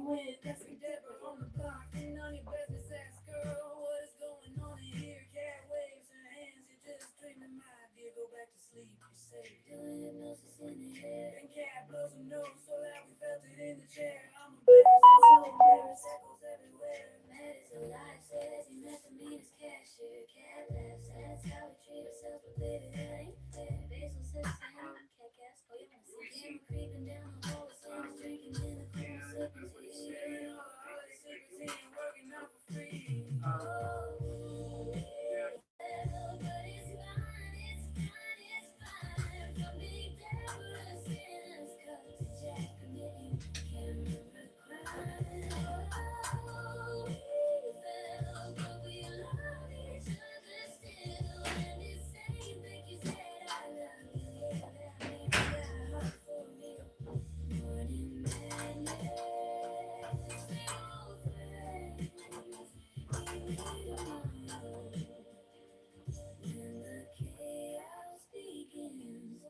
win. That's me, Deborah on the block. And on your business ass girl, what is going on in here? Cat waves her hands, you're just dreaming, my dear. Go back to sleep, you say. Doing hypnosis in the air. And cat blows her nose so loud we felt it in the chair. I'm embarrassed, so embarrassed, echoes everywhere. Mad is alive, says he met the meanest cashier. Cat laughs, that's how we treat ourselves, but baby, that ain't fair. Basil says to him, cat gas, oh, you wanna see him creeping down the hall, Sam's drinking in the cool, sipping tea. Sharing all the holiday secrets, he ain't working out for free. Oh, yeah, but it's fine, it's fine, it's fine. For me, Deborah sends Cat&Jack committing camera crime. Oh, we fell, but we love each other still. And it's saying, think you said I love you, yeah, that means you got a heart for me. Morning madness, old friends, we tomorrow. When the chaos begins.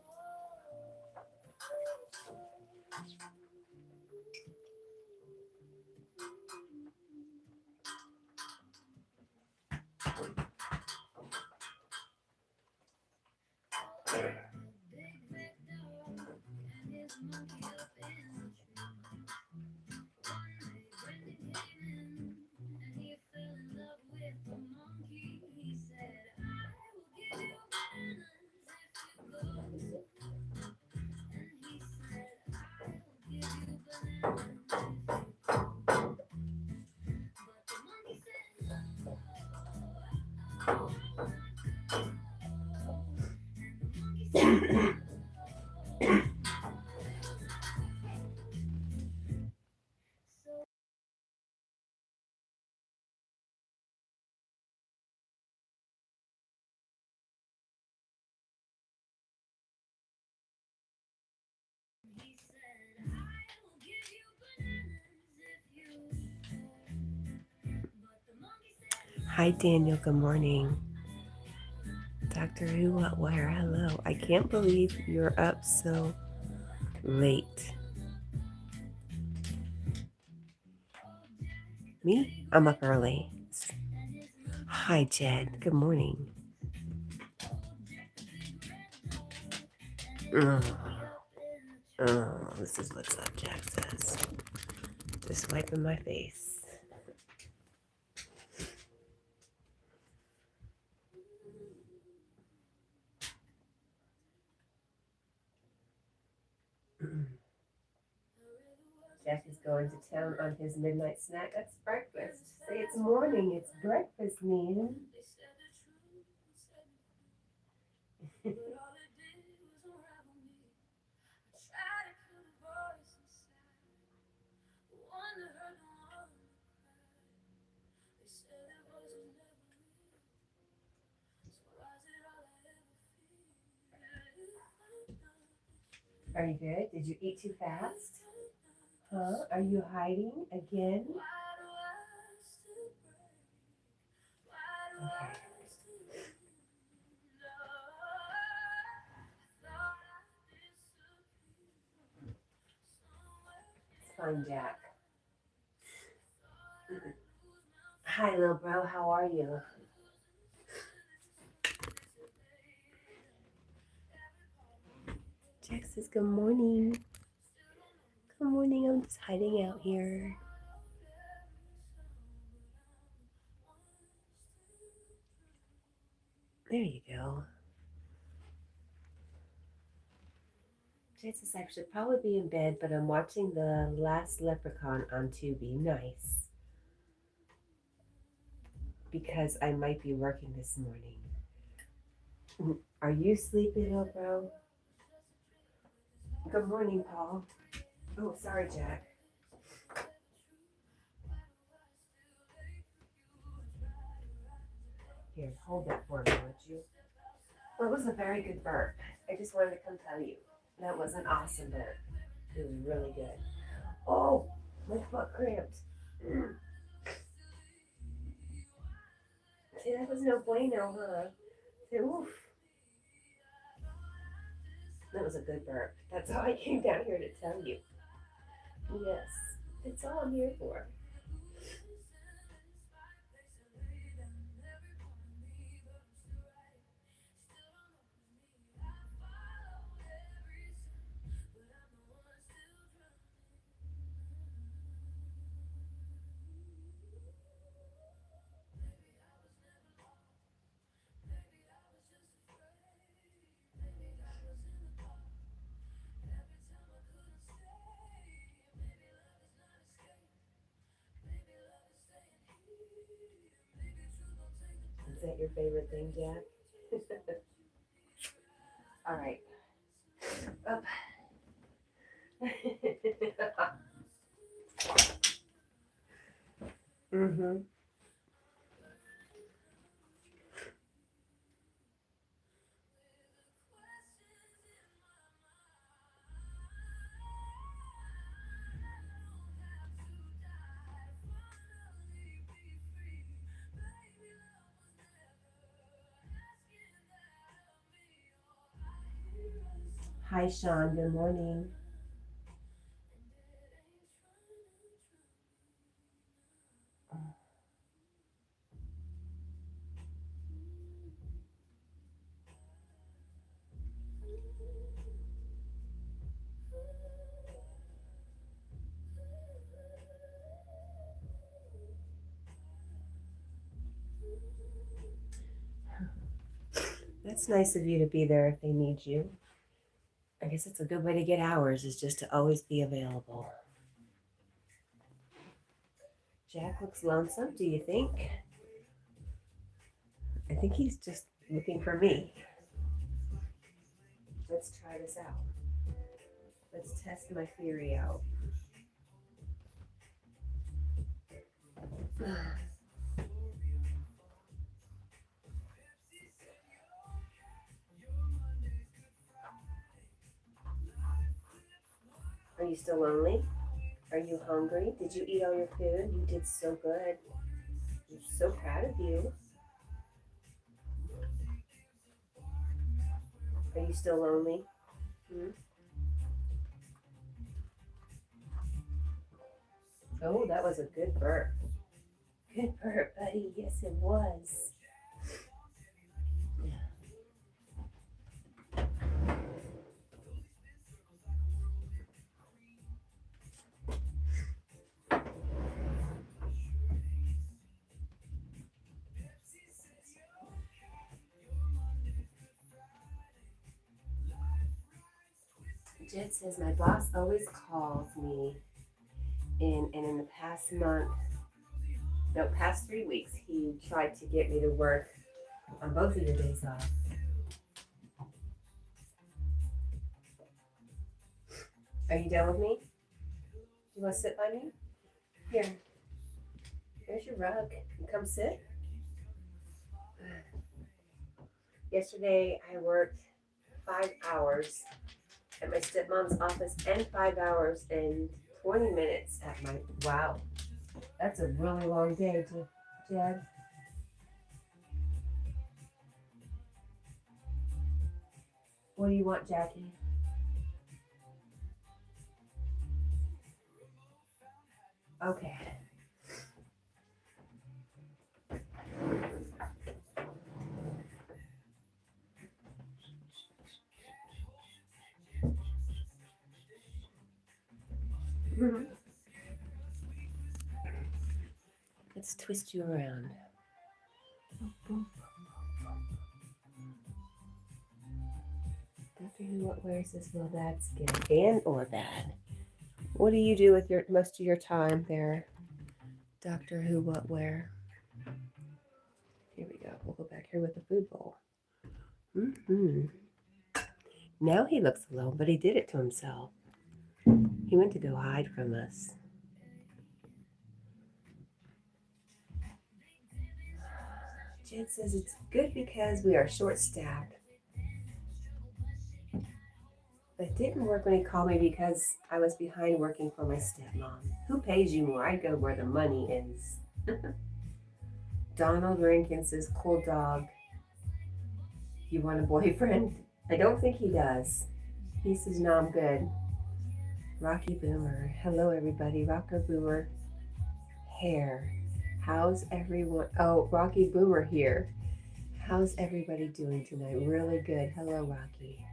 Big red dog and his monkey up in the tree. One day Brendan came in and he fell in love with the monkey. He said, I will give you bananas if you go. And he said, I will give you bananas if you go. But the monkey said, no, I will not go. And the monkey said, no. So he said, I will give you bananas if you go. But the monkey said, no. Hi, Daniel. Good morning. Doctor Who, what, where? Hello. I can't believe you're up so late. Me? I'm up early. Hi, Jed. Good morning. Oh, this is what's up, Jack says. Just wiping my face. Jack is going to town on his midnight snack. That's breakfast. Say it's morning. It's breakfast, man. Are you good? Did you eat too fast? Huh? Are you hiding again? Okay. It's fine, Jack. Hi, little bro. How are you? Jack says, good morning. Good morning. I'm just hiding out here. There you go. Jack says, I should probably be in bed, but I'm watching The Last Leprechaun on Tubi. Nice. Because I might be working this morning. Are you sleepy, little bro? Good morning, Paul. Oh, sorry, Jack. Here, hold that for me, would you? Well, it was a very good burp. I just wanted to come tell you. That was an awesome burp. It was really good. Oh, my foot cramped. See, that was no bueno, huh? Oof. That was a good burp. That's how I came down here to tell you. Yes. It's all I'm here for. Is that your favorite thing, Jack? All right. Up. Mm-hmm. Hi, Sean. Good morning. That's nice of you to be there if they need you. I guess it's a good way to get hours, is just to always be available. Jack looks lonesome, do you think? I think he's just looking for me. Let's try this out. Let's test my theory out. Are you still lonely? Are you hungry? Did you eat all your food? You did so good. I'm so proud of you. Are you still lonely? Oh, that was a good burp. Good burp, buddy. Yes, it was. Jed says my boss always calls me and in the past month, no, past 3 weeks, he tried to get me to work on both of your days off. Are you done with me? You want to sit by me? Here. Here's your rug. Come sit. Yesterday, I worked 5 hours at my stepmom's office and 5 hours and 20 minutes at my, wow. That's a really long day, Jed. What do you want, Jackie? Okay. Let's twist you around. Doctor Who, what wears this well bad skin? And or bad. What do you do with your most of your time there? Doctor Who, what wear? Here we go. We'll go back here with the food bowl. Now he looks alone, but he did it to himself. He went to go hide from us. Jed says it's good because we are short-staffed. But it didn't work when he called me because I was behind working for my stepmom. Who pays you more? I go where the money is. Donald Rankin says, cool dog. You want a boyfriend? I don't think he does. He says, no, I'm good. Rocky Boomer. Hello, everybody. Rocker Boomer hair. How's everyone? Oh, Rocky Boomer here. How's everybody doing tonight? Really good. Hello, Rocky.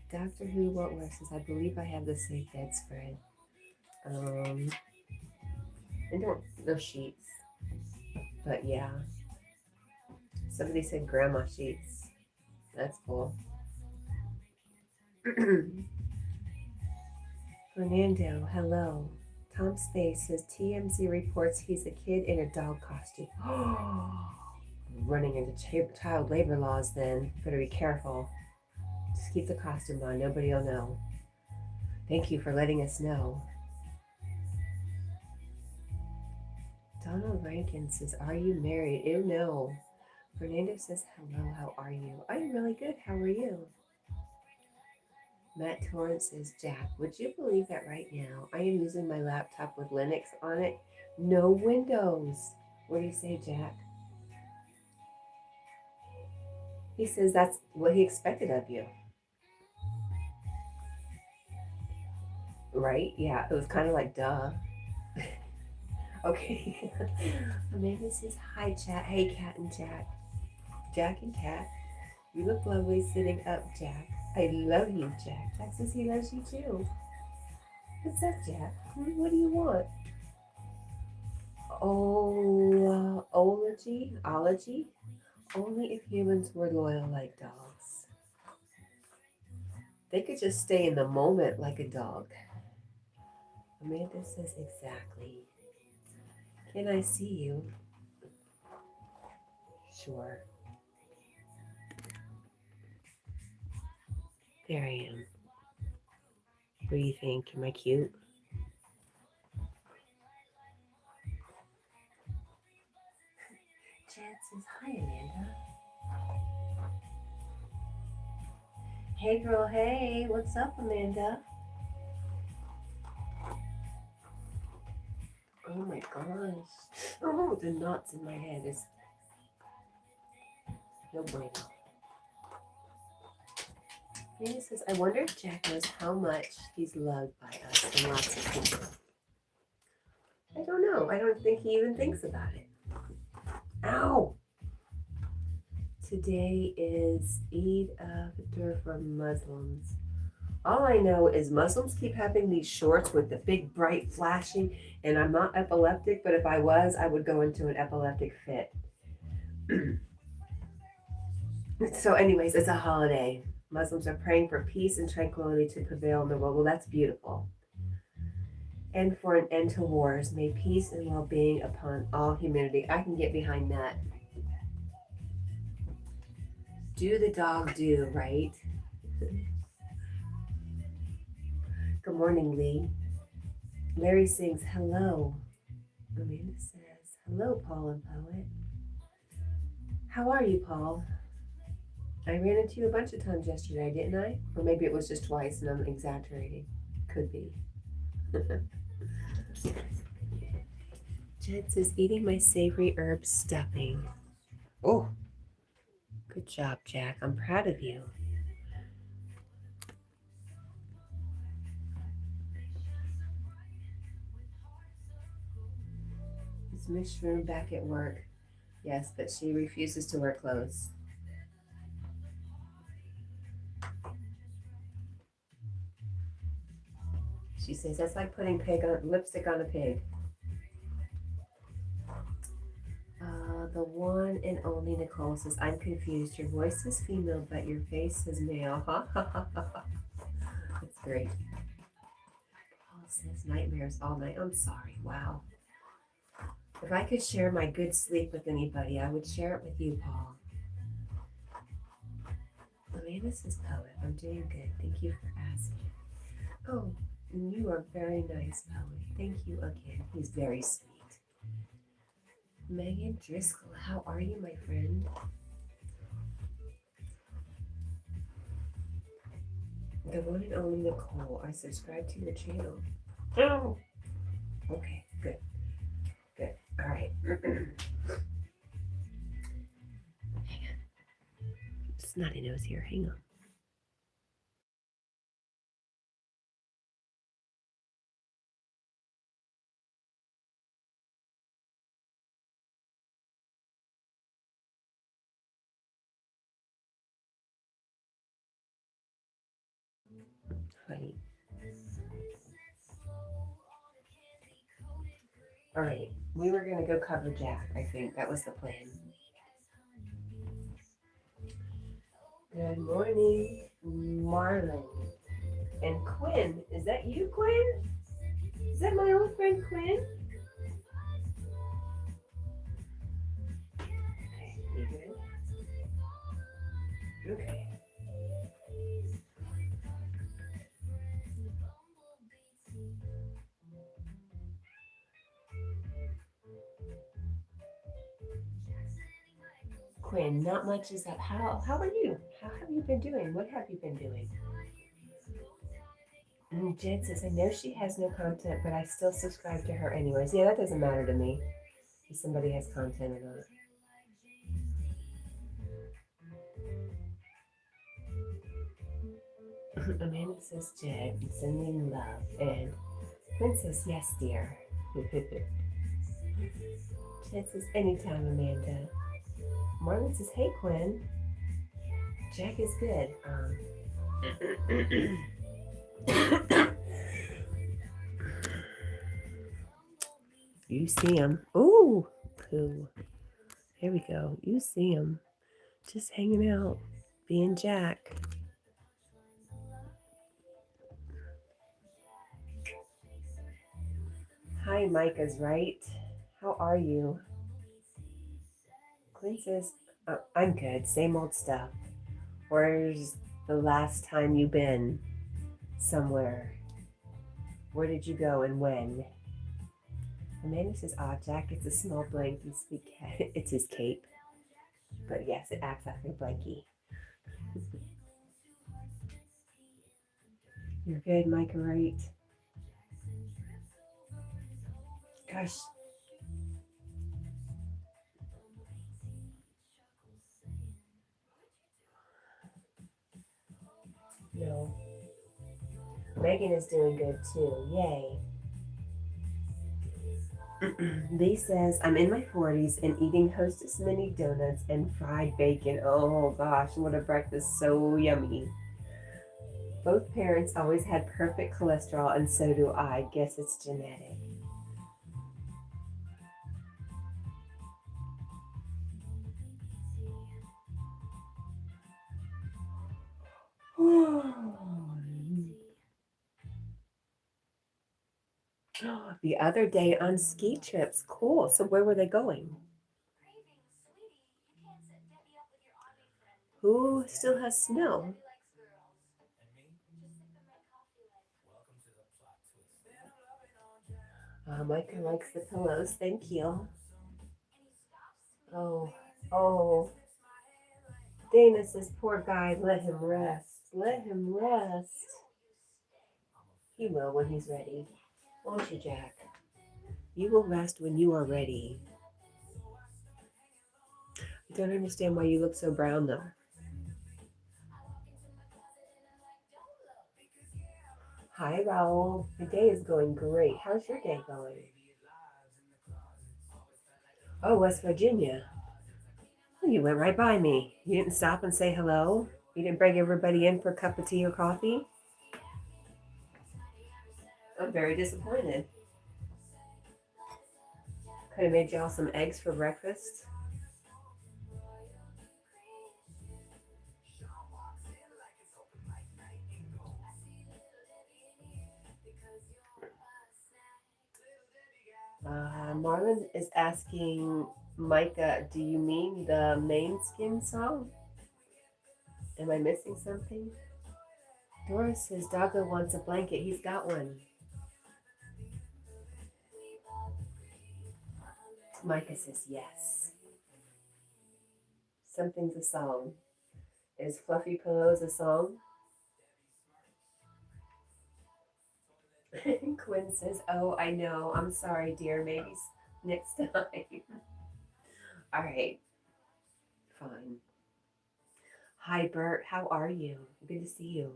Doctor Who, what was this? I believe I have the safe bedspread. And don't no sheets. But yeah. Somebody said grandma sheets. That's cool. Fernando, hello. Tom Space says TMZ reports he's a kid in a dog costume. Running into child labor laws then. Better be careful. Just keep the costume on. Nobody will know. Thank you for letting us know. Donald Rankin says, are you married? Ew, no. Fernando says, hello, how are you? I'm really good. How are you? Matt Torrance says, Jack, would you believe that right now I am using my laptop with Linux on it? No Windows. What do you say, Jack? He says that's what he expected of you. Right? Yeah, it was kind of like, duh. Okay. Amanda says, hi, chat. Hey, Cat and Jack. Jack and Cat. You look lovely sitting up, Jack. I love you, Jack. Jack says he loves you too. What's up, Jack? What do you want? Ology? Only if humans were loyal like dogs. They could just stay in the moment like a dog. Amanda says exactly. Can I see you? Sure. There I am. What do you think? Am I cute? Chad says, hi, Amanda. Hey, girl, hey. What's up, Amanda? Oh, my gosh. Oh, the knots in my head is no bueno. Amanda says, I wonder if Jack knows how much he's loved by us and lots of people. I don't know. I don't think he even thinks about it. Ow! Today is Eid al-Fitr for Muslims. All I know is Muslims keep having these shorts with the big bright flashing, and I'm not epileptic, but if I was, I would go into an epileptic fit. So anyways, it's a holiday. Muslims are praying for peace and tranquility to prevail in the world. Well, that's beautiful. And for an end to wars. May peace and well-being upon all humanity. I can get behind that. Do the dog do, right? Good morning, Lee. Larry sings, hello. Amanda says, hello, Paul and Poet. How are you, Paul? I ran into you a bunch of times yesterday, didn't I? Or maybe it was just twice and I'm exaggerating. Could be. Jed says, eating my savory herb stuffing. Oh, good job, Jack. I'm proud of you. Is Miss Shroom back at work? Yes, but she refuses to wear clothes. She says, that's like putting lipstick on a pig. The one and only Nicole says, I'm confused. Your voice is female, but your face is male. That's great. Paul says, nightmares all night. I'm sorry. Wow. If I could share my good sleep with anybody, I would share it with you, Paul. Amanda says, Poet, I'm doing good. Thank you for asking. Oh, you are very nice, Poet. Thank you again. He's very sweet. Megan Driscoll, how are you, my friend? The one and only Nicole. I subscribe to your channel. Oh. Okay, good. Good. All right. Hang on. Snotty nose here. Hang on. Funny. All right, we were gonna go cover Jack. I think that was the plan. Good morning, Marlon and Quinn. Is that you, Quinn? Is that my old friend Quinn? You good? Okay. Quinn, not much is up. How are you? How have you been doing? What have you been doing? Jen says, I know she has no content, but I still subscribe to her anyways. Yeah, that doesn't matter to me if somebody has content or not. Amanda says, Jed, sending love. And Quinn says, yes, dear. Jed says, anytime, Amanda. Marlon says, hey, Quinn. Jack is good. You see him. Ooh, poo. There we go. You see him. Just hanging out, being Jack. Hi, Micah's right. How are you? Quinn says, I'm good. Same old stuff. Where's the last time you been somewhere? Where did you go and when? Amanda says, Jack gets a small blanket. It's his cape. But yes, it acts like a blankie. You're good, Micah, right? Gosh. No. Megan is doing good too. Yay. Lee says, I'm in my 40s and eating Hostess mini donuts and fried bacon. Oh gosh, what a breakfast. So yummy. Both parents always had perfect cholesterol, and so do I. Guess it's genetic. The other day on ski trips. Cool. So where were they going? Who still has snow? Micah likes the pillows. Thank you. Oh. Dana says, poor guy, let him rest. Let him rest. He will when he's ready. Won't you, Jack? You will rest when you are ready. I don't understand why you look so brown, though. Hi, Raul. The day is going great. How's your day going? Oh, West Virginia. Oh, you went right by me. You didn't stop and say hello? You didn't bring everybody in for a cup of tea or coffee? I'm very disappointed. Could have made y'all some eggs for breakfast. Marlon is asking Micah, do you mean the main skin song? Am I missing something? Doris says Doggo wants a blanket. He's got one. Micah says yes. Something's a song. Is Fluffy Pillows a song? Quinn says, oh, I know. I'm sorry, dear. Maybe next time. All right. Fine. Hi, Bert. How are you? Good to see you.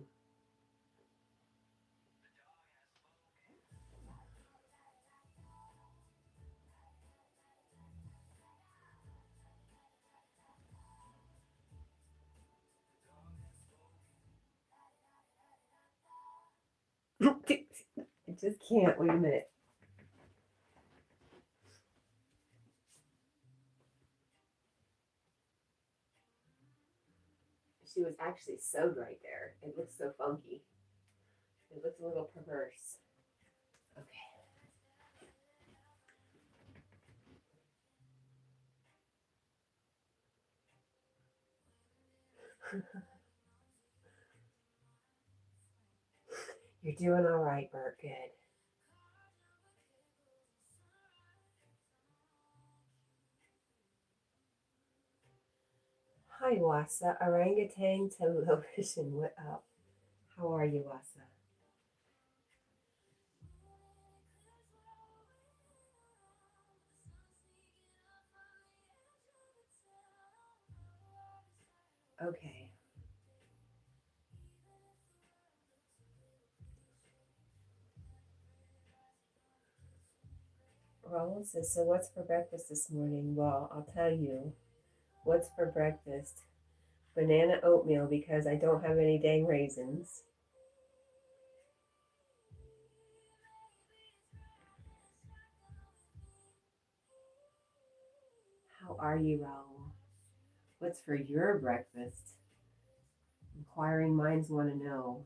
I just can't. Wait a minute. She was actually sewed right there. It looks so funky. It looks a little perverse. Okay. You're doing all right, Bert. Good. Hi, Wasa. Orangutan television. What up? How are you, Wasa? Okay. Raul says, so what's for breakfast this morning? Well, I'll tell you. What's for breakfast? Banana oatmeal because I don't have any dang raisins. How are you, Raul? What's for your breakfast? Inquiring minds want to know.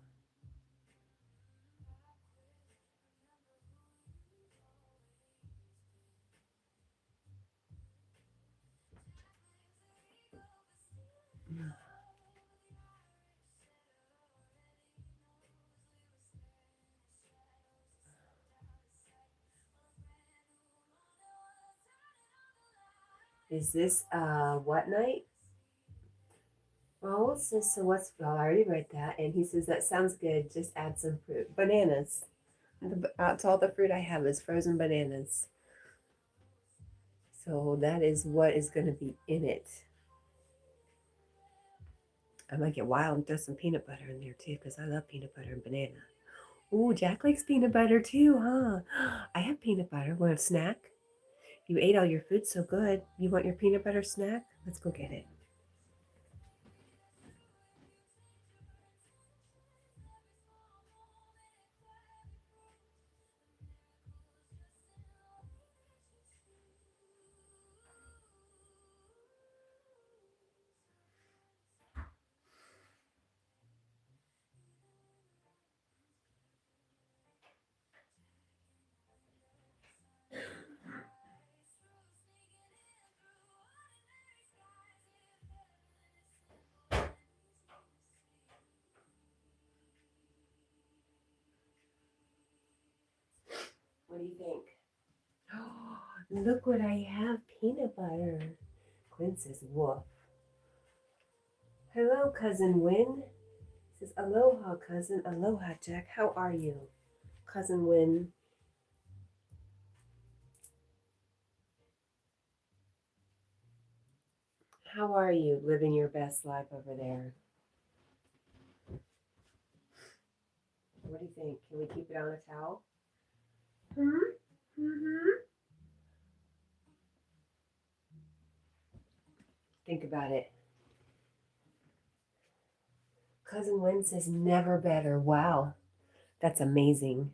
Is this what night? Raul says, so what's, well, I already read that. And he says, that sounds good. Just add some fruit. Bananas. That's all the fruit I have is frozen bananas. So that is what is going to be in it. I might get wild and throw some peanut butter in there too because I love peanut butter and banana. Ooh, Jack likes peanut butter too, huh? I have peanut butter. Want a snack? You ate all your food so good. You want your peanut butter snack? Let's go get it. What do you think? Oh, look what I have, peanut butter. Quinn says, woof. Hello, Cousin Win. Says, aloha, cousin. Aloha, Jack. How are you? Cousin Win. How are you living your best life over there? What do you think? Can we keep it on a towel? Think about it. Cousin Win says never better. Wow, that's amazing.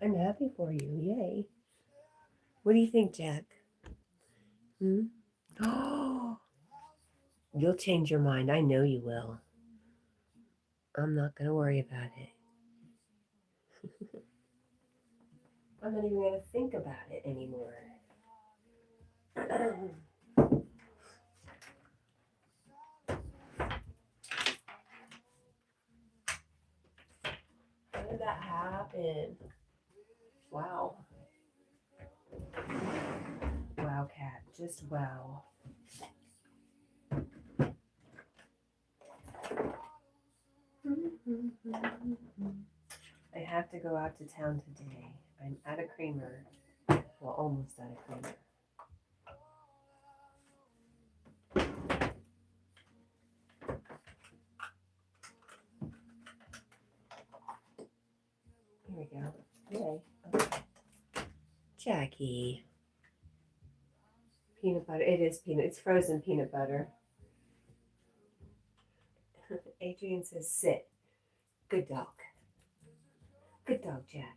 I'm happy for you. Yay. What do you think, Jack? Oh, you'll change your mind. I know you will. I'm not going to worry about it. I'm not even going to think about it anymore. How did that happen? Wow. Wow, Cat. Just wow. I have to go out to town today. I'm at a creamer. Well, almost at a creamer. Here we go. Yay. Okay. Jackie. Peanut butter. It is peanut. It's frozen peanut butter. Adrian says sit. Good dog. Good dog, Jack.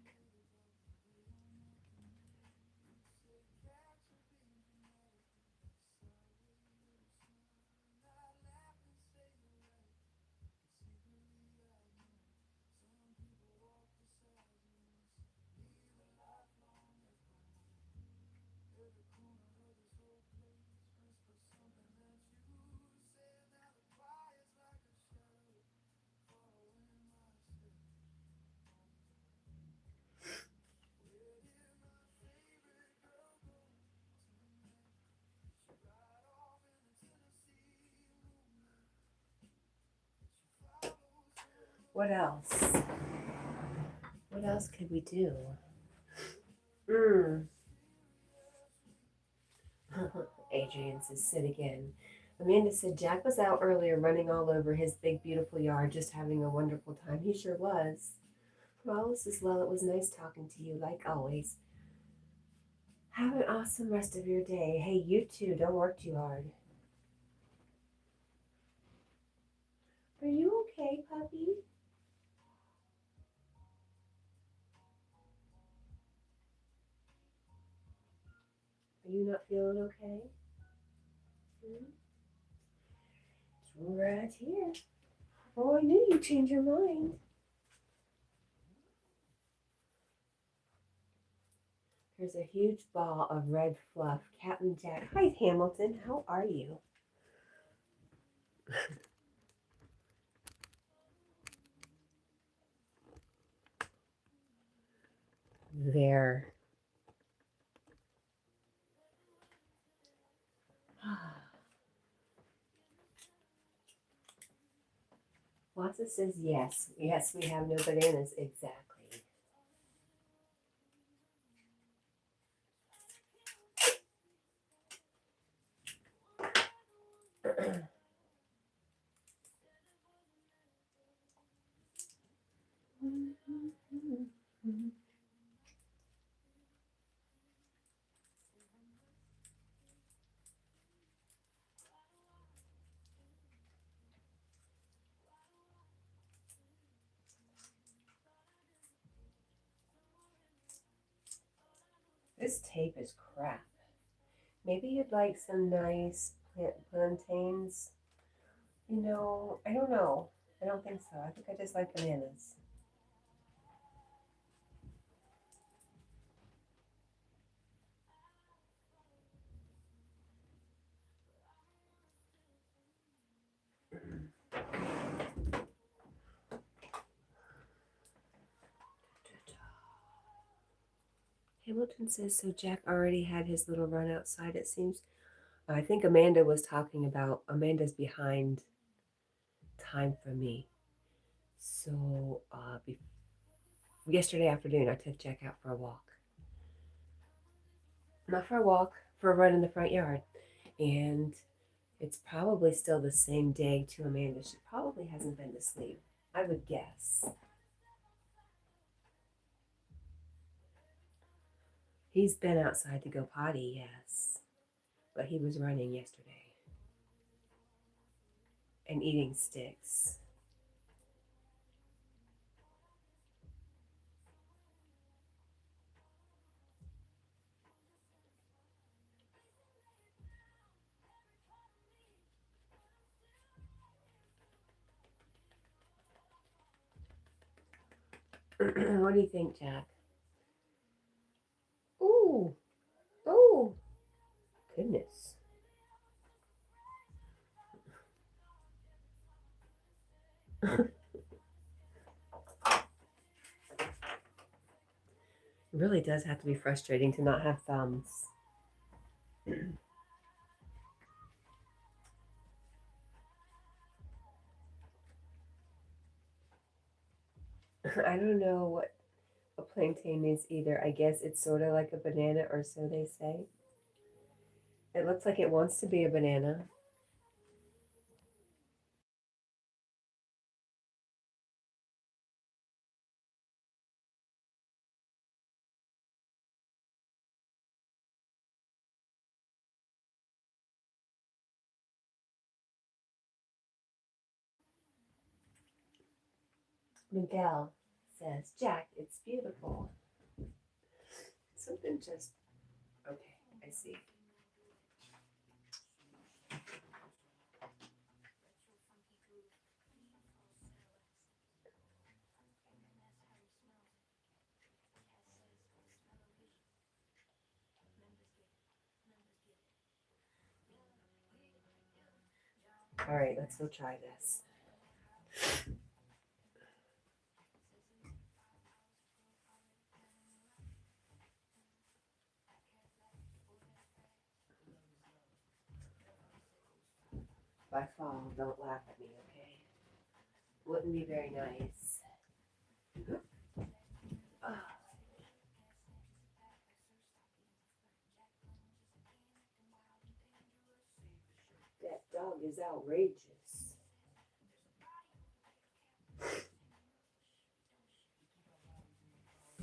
What else? What else could we do? Adrian says, sit again. Amanda said Jack was out earlier running all over his big, beautiful yard, just having a wonderful time. He sure was. Well, says, well, it was nice talking to you, like always. Have an awesome rest of your day. Hey, you too. Don't work too hard. Are you okay, puppy? Are you not feeling okay? It's right here. Oh, I knew you'd change your mind. There's a huge ball of red fluff. Cat&Jack. Hi, Hamilton. How are you? There. Watson says yes. Yes, we have no bananas. Exactly. This tape is crap. Maybe you'd like some nice plantains. You know, I don't know. I don't think so. I think I just like bananas. Hamilton says, so Jack already had his little run outside, it seems. I think Amanda was talking about, Amanda's behind time for me. So yesterday afternoon, I took Jack out for a walk. Not for a walk, for a run in the front yard. And it's probably still the same day to Amanda. She probably hasn't been to sleep, I would guess. He's been outside to go potty, yes. But he was running yesterday. And eating sticks. What do you think, Jack? Ooh. Oh. Goodness. It really does have to be frustrating to not have thumbs. I don't know what a plantain is either. I guess it's sort of like a banana, or so they say. It looks like it wants to be a banana. Miguel says, Jack, it's beautiful. Something just, okay, I see. All right, let's go try this. If I fall, don't laugh at me, okay? Wouldn't be very nice. Oh, that dog is outrageous.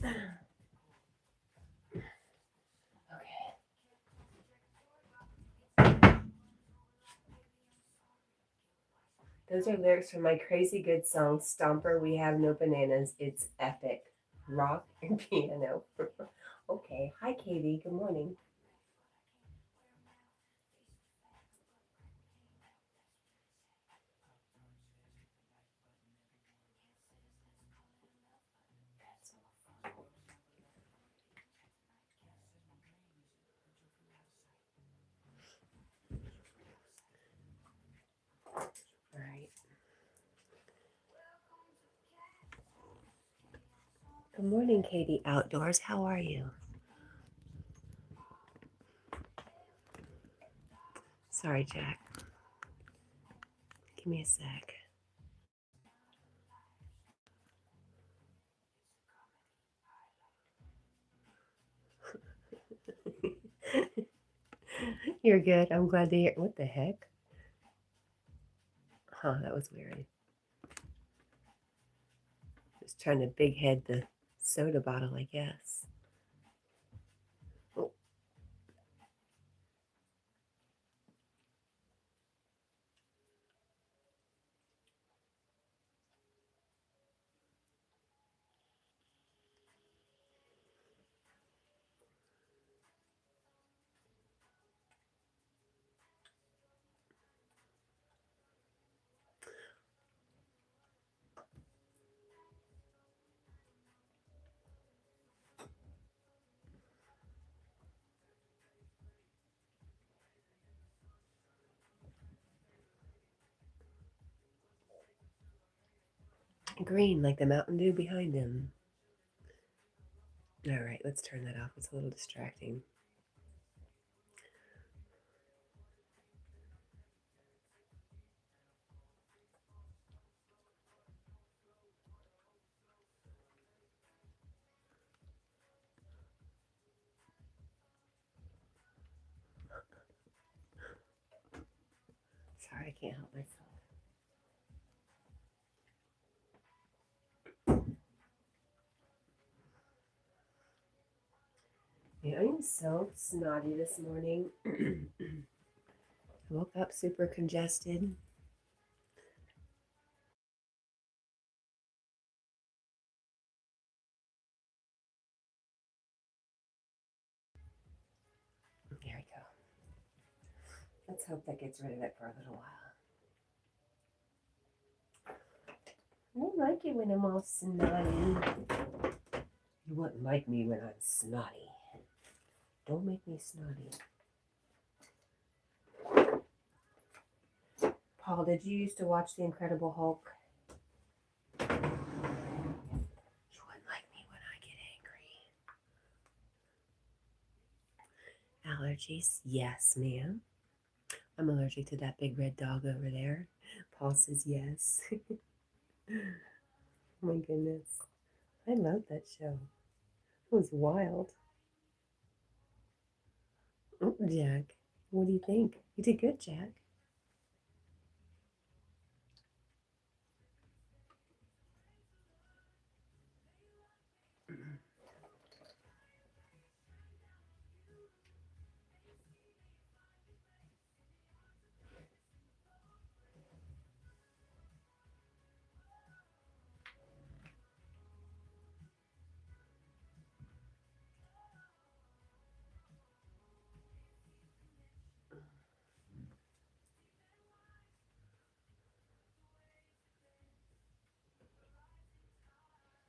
Okay. Those are lyrics from my crazy good song, Stomper, We Have No Bananas. It's epic. Rock and piano. Okay. Hi, Katie. Good morning. All right. Good morning, Katie Outdoors. How are you? Sorry, Jack. Give me a sec. You're good. I'm glad to hear. What the heck? Huh, that was weird. Just trying to big head the soda bottle, I guess. Oh. Green, like the Mountain Dew behind him. All right, let's turn that off. It's a little distracting. Sorry, I can't help myself. Yeah, I'm so snotty this morning. I woke up super congested. There we go. Let's hope that gets rid of it for a little while. I don't like it when I'm all snotty. You wouldn't like me when I'm snotty. Don't make me snotty. Paul, did you used to watch The Incredible Hulk? You wouldn't like me when I get angry. Allergies? Yes, ma'am. I'm allergic to that big red dog over there. Paul says yes. My goodness. I love that show. It was wild. Oh, Jack, what do you think? You did good, Jack.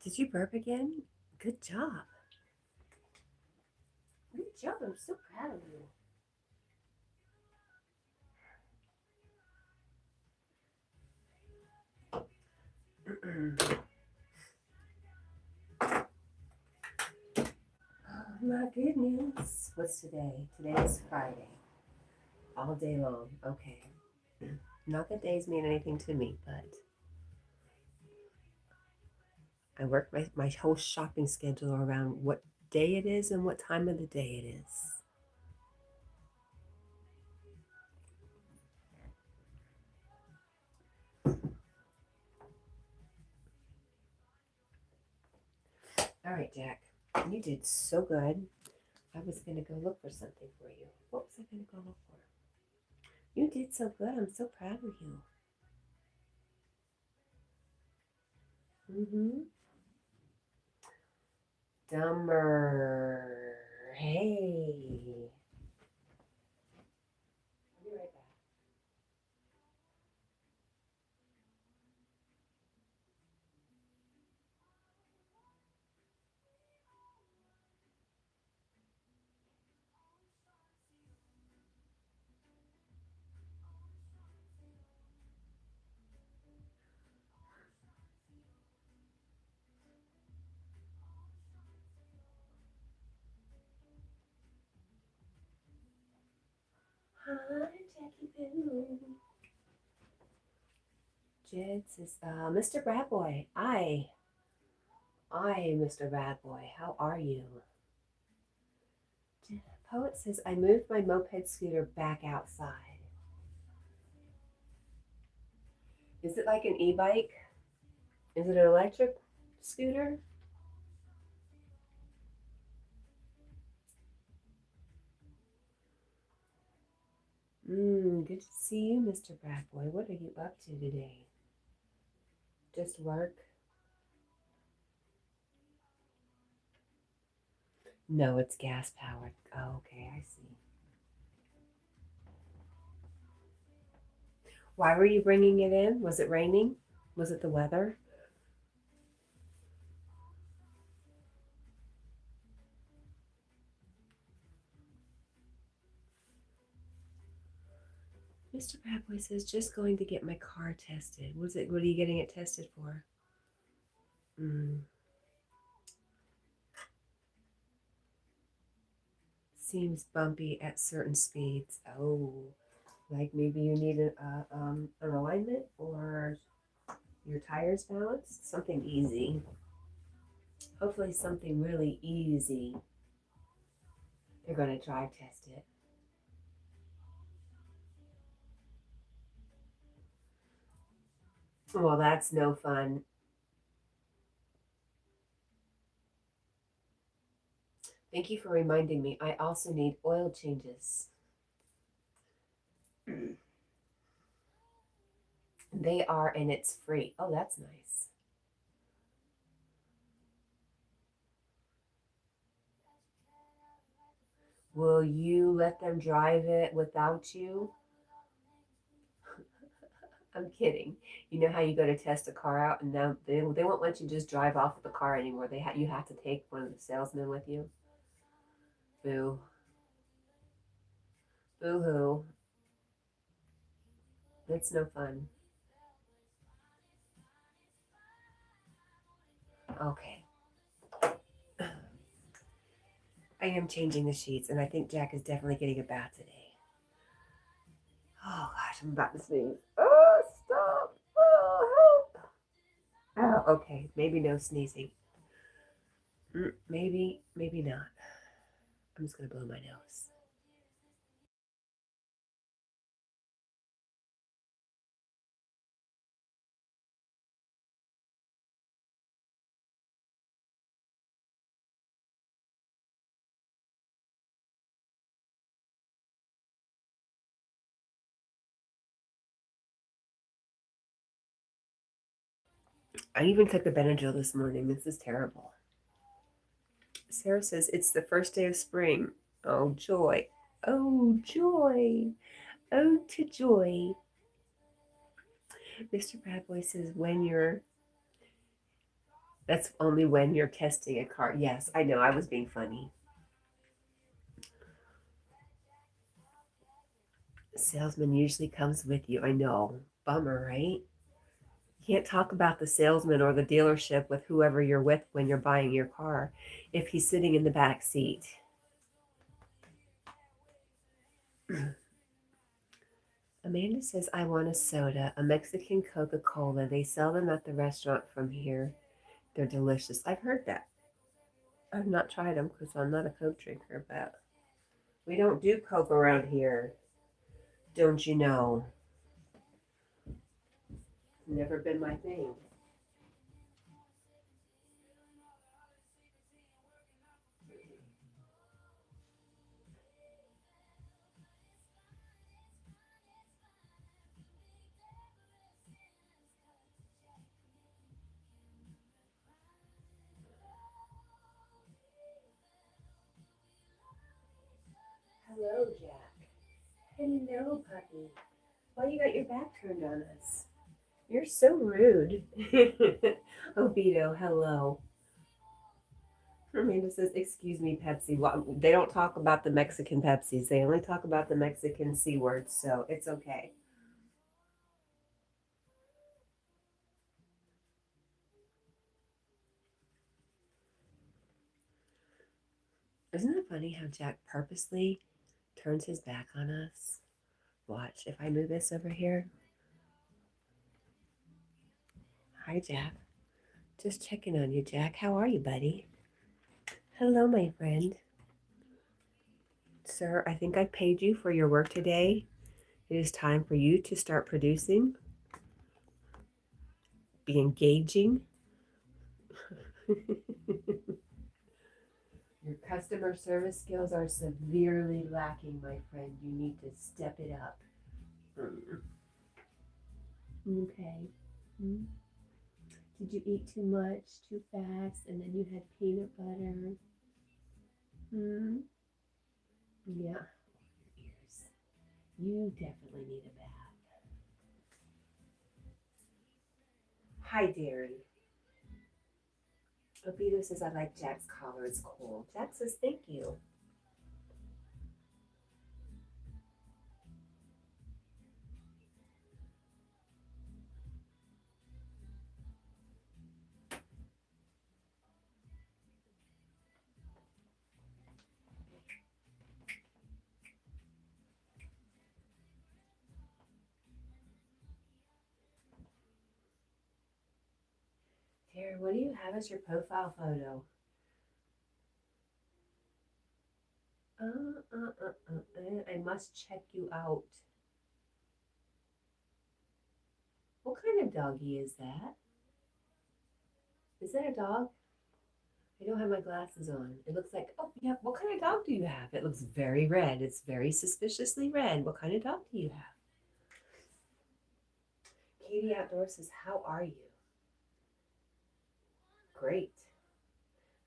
Did you burp again? Good job. Good job. I'm so proud of you. Oh my goodness. What's today? Today is Friday. All day long. Okay. Not that days mean anything to me, but I work my whole shopping schedule around what day it is and what time of the day it is. All right, Jack. You did so good. I was going to go look for something for you. What was I going to go look for? You did so good. I'm so proud of you. Mm-hmm. Dumber. Hey. I'll be right back. Hi, Jackie Boo. Jed says, Mr. Bad Boy. Mr. Bad Boy. How are you? Poet says, I moved my moped scooter back outside. Is it like an e-bike? Is it an electric scooter? Good to see you, Mr. Bad Boy. What are you up to today? Just work? No, it's gas powered. Oh, okay, I see. Why were you bringing it in? Was it raining? Was it the weather? Mr. Bad Boy says, just going to get my car tested. What are you getting it tested for? Seems bumpy at certain speeds. Oh, like maybe you need an alignment or your tires balanced. Something easy. Hopefully something really easy. They're going to drive test it. Well, that's no fun. Thank you for reminding me. I also need oil changes. They are, and it's free. Oh, that's nice. Will you let them drive it without you? I'm kidding. You know how you go to test a car out and now they won't let you just drive off with the car anymore. You have to take one of the salesmen with you. Boo. Boo hoo. That's no fun. Okay. I am changing the sheets and I think Jack is definitely getting a bath today. Oh gosh, I'm about to sneeze. Oh, stop. Oh, help. Oh, okay. Maybe no sneezing. Maybe not. I'm just going to blow my nose. I even took a Benadryl this morning. This is terrible. Sarah says, it's the first day of spring. Oh, joy. Oh, joy. Oh, to joy. Mr. Bad Boy says, when you're That's only when you're testing a car. Yes, I know. I was being funny. Salesman usually comes with you. I know. Bummer, right? You can't talk about the salesman or the dealership with whoever you're with when you're buying your car if he's sitting in the back seat. Amanda says, I want a soda, a Mexican Coca-Cola. They sell them at the restaurant from here. They're delicious. I've heard that. I've not tried them because I'm not a Coke drinker, but we don't do Coke around here. Don't you know? Never been my thing. Hello, Jack. Hello, puppy. Why you got your back turned on us? You're so rude. Obito, hello. Amanda says, excuse me, Pepsi. Well, they don't talk about the Mexican Pepsis. They only talk about the Mexican C words, so it's okay. Isn't it funny how Jack purposely turns his back on us? Watch, if I move this over here. Hi, Jack. Just checking on you, Jack. How are you, buddy? Hello, my friend. Sir, I think I paid you for your work today. It is time for you to start producing, be engaging. Your customer service skills are severely lacking, my friend. You need to step it up. Okay. Did you eat too much, too fast, and then you had peanut butter? Yeah. Ears. You definitely need a bath. Hi, Darren. Obito says, I like Jack's collar. It's cool. Jack says, thank you. Darren, what do you have as your profile photo? I must check you out. What kind of doggy is that? Is that a dog? I don't have my glasses on. It looks like, oh, yeah, what kind of dog do you have? It looks very red. It's very suspiciously red. What kind of dog do you have? Katie Outdoors says, how are you? Great.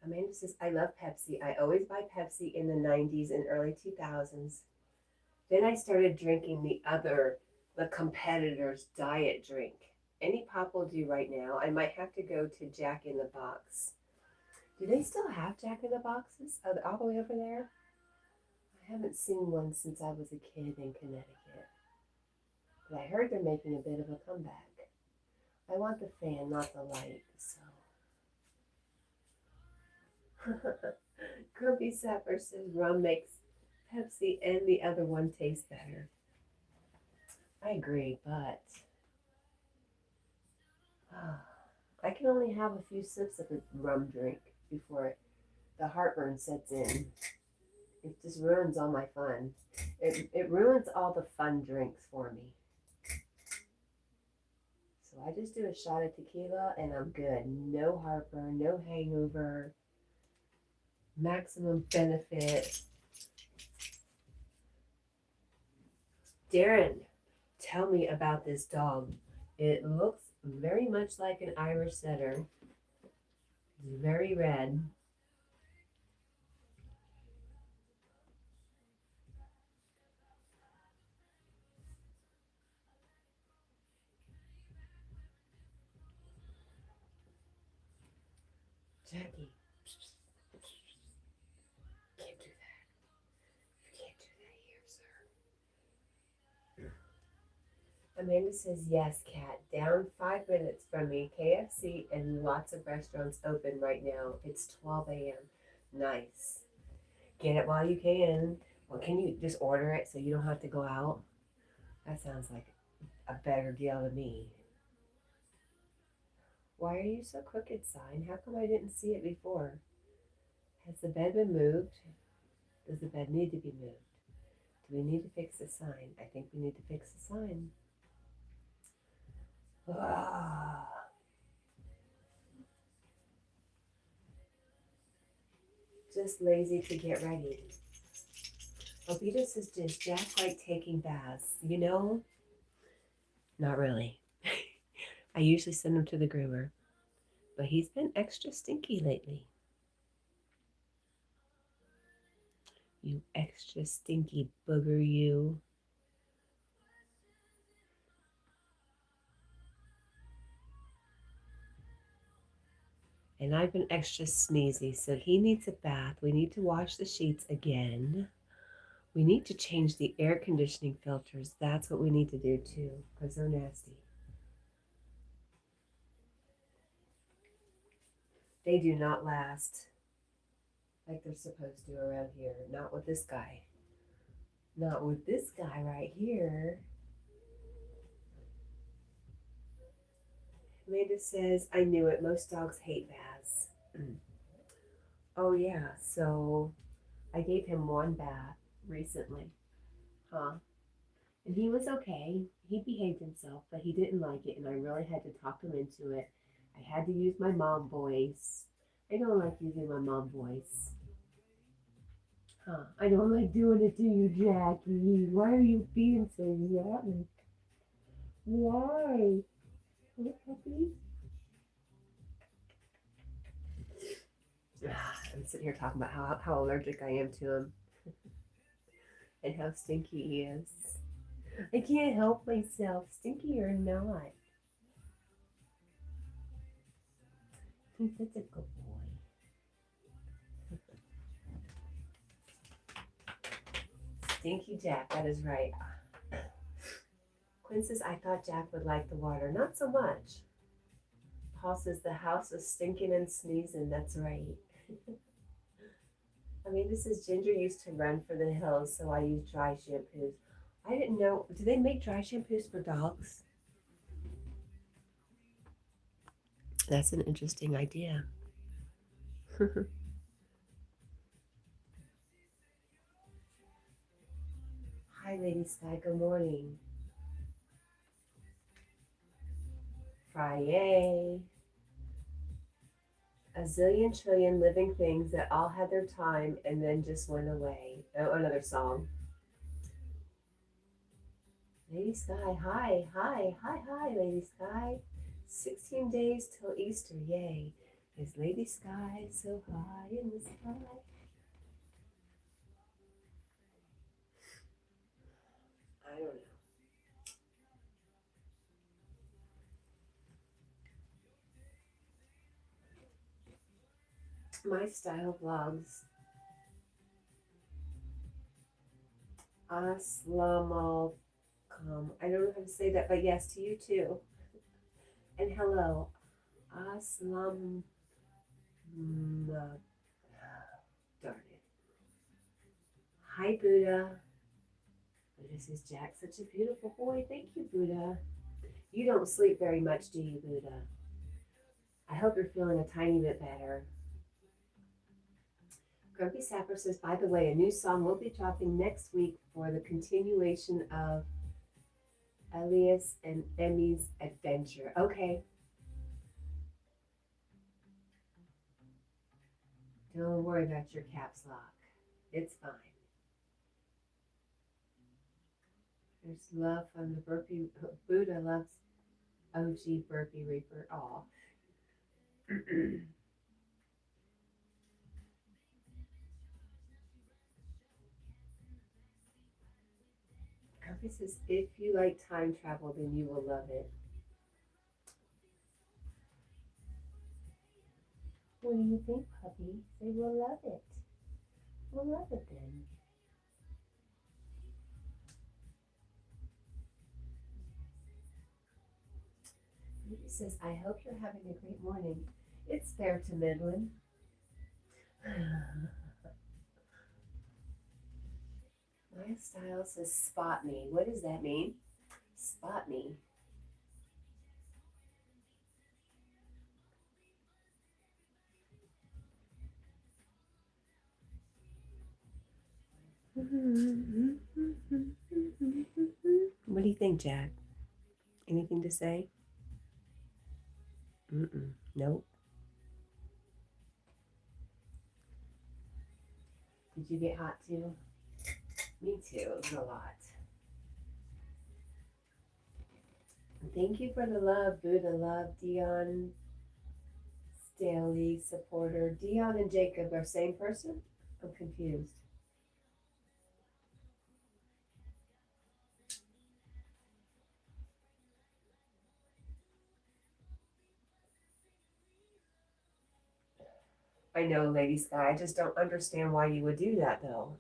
Amanda says, I love Pepsi. I always buy Pepsi in the 90s and early 2000s. Then I started drinking the competitor's diet drink. Any pop will do right now. I might have to go to Jack in the Box. Do they still have Jack in the Boxes? Are they all the way over there? I haven't seen one since I was a kid in Connecticut. But I heard they're making a bit of a comeback. I want the fan, not the light, so. Grumpy Sapper says rum makes Pepsi and the other one taste better. I agree, but I can only have a few sips of a rum drink before the heartburn sets in. It just ruins all my fun. It ruins all the fun drinks for me. So I just do a shot of tequila and I'm good. No heartburn, no hangover, maximum benefit. Darren, tell me about this dog. It looks very much like an Irish setter. It's very red. Jackie, can't do that. You can't do that here, sir. Amanda says, yes, Cat. Down 5 minutes from me. KFC and lots of restaurants open right now. It's 12 a.m. Nice. Get it while you can. Well, can you just order it so you don't have to go out? That sounds like a better deal to me. Why are you so crooked, sign? How come I didn't see it before? Has the bed been moved? Does the bed need to be moved? Do we need to fix the sign? I think we need to fix the sign. Ah. Just lazy to get ready. Obita says, does Jack like taking baths? You know, not really. I usually send him to the groomer, but he's been extra stinky lately. You extra stinky booger, you. And I've been extra sneezy, so he needs a bath. We need to wash the sheets again. We need to change the air conditioning filters. That's what we need to do too, because they're nasty. They do not last like they're supposed to around here. Not with this guy. Not with this guy right here. Amanda says, I knew it. Most dogs hate baths. Oh, yeah. So I gave him one bath recently. Huh? And he was okay. He behaved himself, but he didn't like it, and I really had to talk him into it. I had to use my mom voice. I don't like using my mom voice. Huh? I don't like doing it to you, Jackie. Why are you being so rotten? Why? Hey, puppy. I'm sitting here talking about how allergic I am to him and how stinky he is. I can't help myself, stinky or not. He's such a good boy. Stinky Jack, that is right. Quinn says, I thought Jack would like the water. Not so much. Paul says, the house is stinking and sneezing. That's right. I mean, this is Ginger used to run for the hills, so I use dry shampoos. I didn't know. Do they make dry shampoos for dogs? That's an interesting idea. Hi, Lady Sky. Good morning. Friday. A zillion trillion living things that all had their time and then just went away. Oh, another song. Lady Sky, hi, hi, hi, hi, Lady Sky. 16 days till Easter, yay. Is Lady Sky so high in the sky? I don't know. My style vlogs. Assalamualaikum. I don't know how to say that, but yes, to you too. And hello. Aslam. Darn it. Hi, Buddha. Buddha says, Jack, such a beautiful boy. Thank you, Buddha. You don't sleep very much, do you, Buddha? I hope you're feeling a tiny bit better. Grumpy Sapper says, by the way, a new song will be dropping next week for the continuation of Elias and Emmy's adventure. Okay. Don't worry about your caps lock. It's fine. There's love from the burpee. Buddha loves OG Burpee Reaper. Aw. Grumpy says, if you like time travel, then you will love it. What do you think, puppy? Say we'll love it. We'll love it then. He says, I hope you're having a great morning. It's fair to middling. My style says spot me. What does that mean? Spot me. What do you think, Jack? Anything to say? Nope. Did you get hot too? Me too. It was a lot. Thank you for the love, Buddha love, Dion, Staley supporter. Dion and Jacob are same person? I'm confused. I know, Lady Sky. I just don't understand why you would do that, though.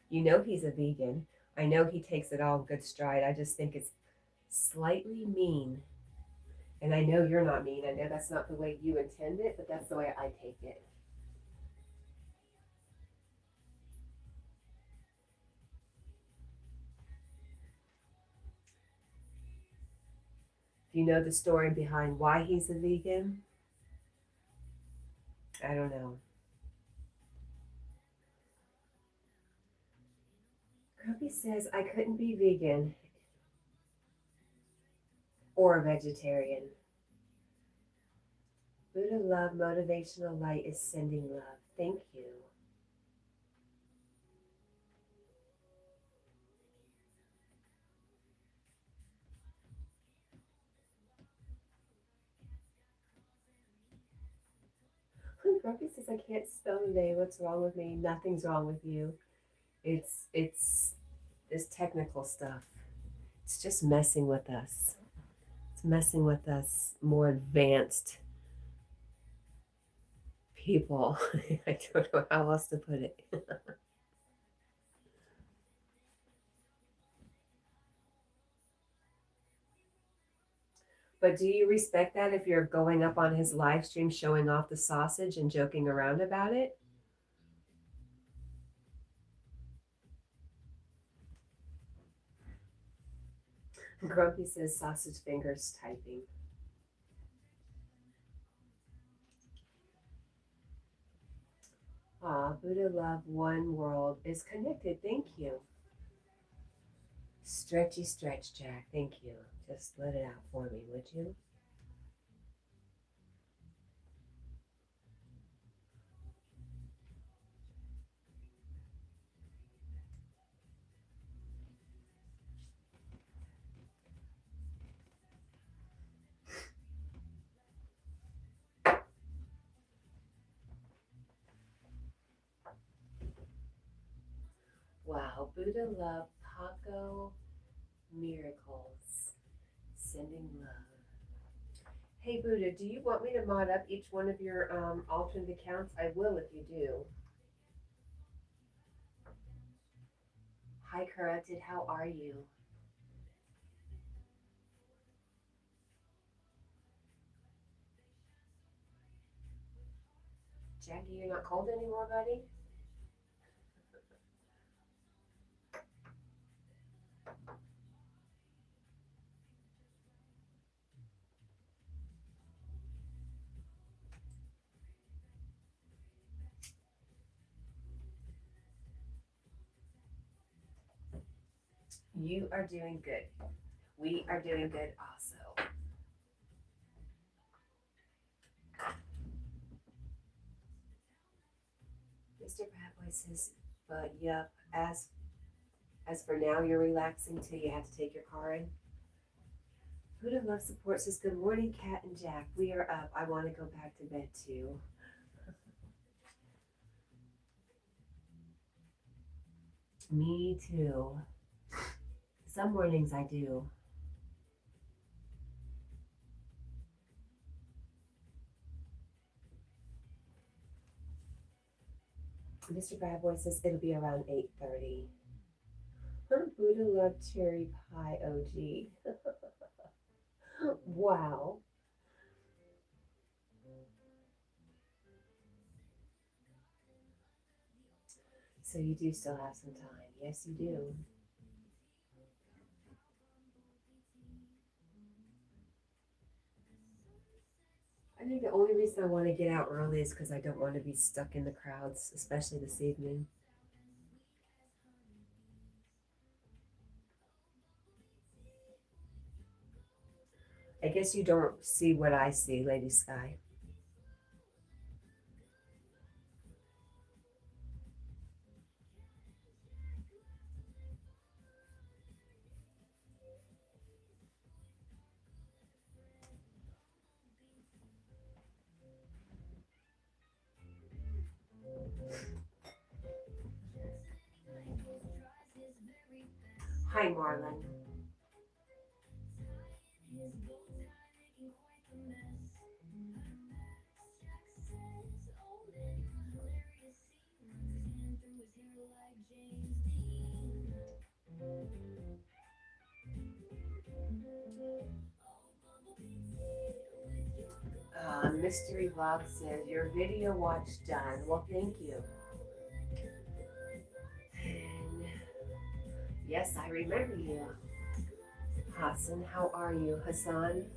You know he's a vegan. I know he takes it all in good stride. I just think it's slightly mean. And I know you're not mean. I know that's not the way you intend it, but that's the way I take it. If you know the story behind why he's a vegan, I don't know. Grumpy says, I couldn't be vegan or a vegetarian. Buddha love, motivational light is sending love. Thank you. Grumpy says, I can't spell today. What's wrong with me? Nothing's wrong with you. It's this technical stuff. It's just messing with us. It's messing with us more advanced people. I don't know how else to put it. But do you respect that if you're going up on his live stream showing off the sausage and joking around about it? Grumpy says sausage fingers typing. Buddha love, one world is connected. Thank you. Stretchy stretch, Jack. Thank you. Just let it out for me, would you? Wow, Buddha love, Paco miracles, sending love. Hey Buddha, do you want me to mod up each one of your alternate accounts? I will if you do. Hi Corrupted, how are you? Jackie, you're not cold anymore, buddy? You are doing good. We are doing good also. Mr. Bradboy says, but yep, as for now, you're relaxing till you have to take your car in. Buddha Love Support says, good morning, Cat and Jack. We are up. I want to go back to bed too. Me too. Some mornings I do. Mr. Bad Boy says it'll be around 8:30. Buddha love cherry pie OG. Wow. So you do still have some time. Yes, you do. I think the only reason I want to get out early is because I don't want to be stuck in the crowds, especially this evening. I guess you don't see what I see, Lady Sky. Hi, Marlon. Mystery Vlog says, your video watch done. Well, thank you. And yes, I remember you. Hassan, how are you? Hassan?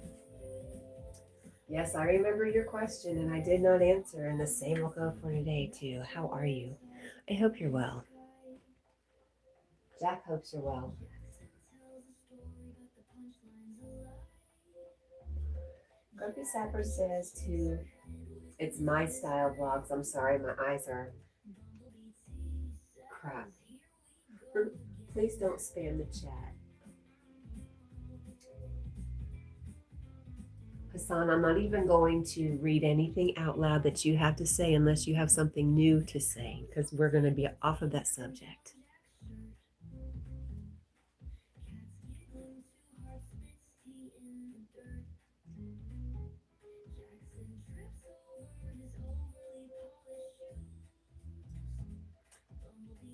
Yes, I remember your question and I did not answer, and the same will go for today too. How are you? I hope you're well. Jack hopes you're well. Grumpy Sapper says to, it's my style vlogs. I'm sorry, my eyes are crap. Please don't spam the chat. Hassan, I'm not even going to read anything out loud that you have to say unless you have something new to say, because we're going to be off of that subject.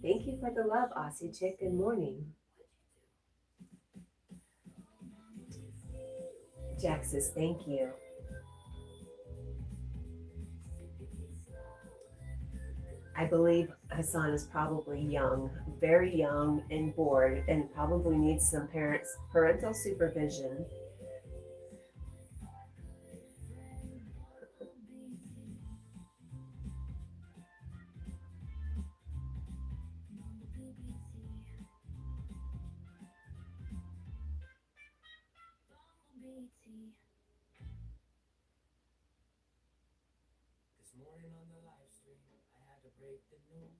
Thank you for the love, Aussie Chick. Good morning. Jack says thank you. I believe Hassan is probably young, very young and bored, and probably needs some parental supervision. This morning on the live stream, I had to break the news.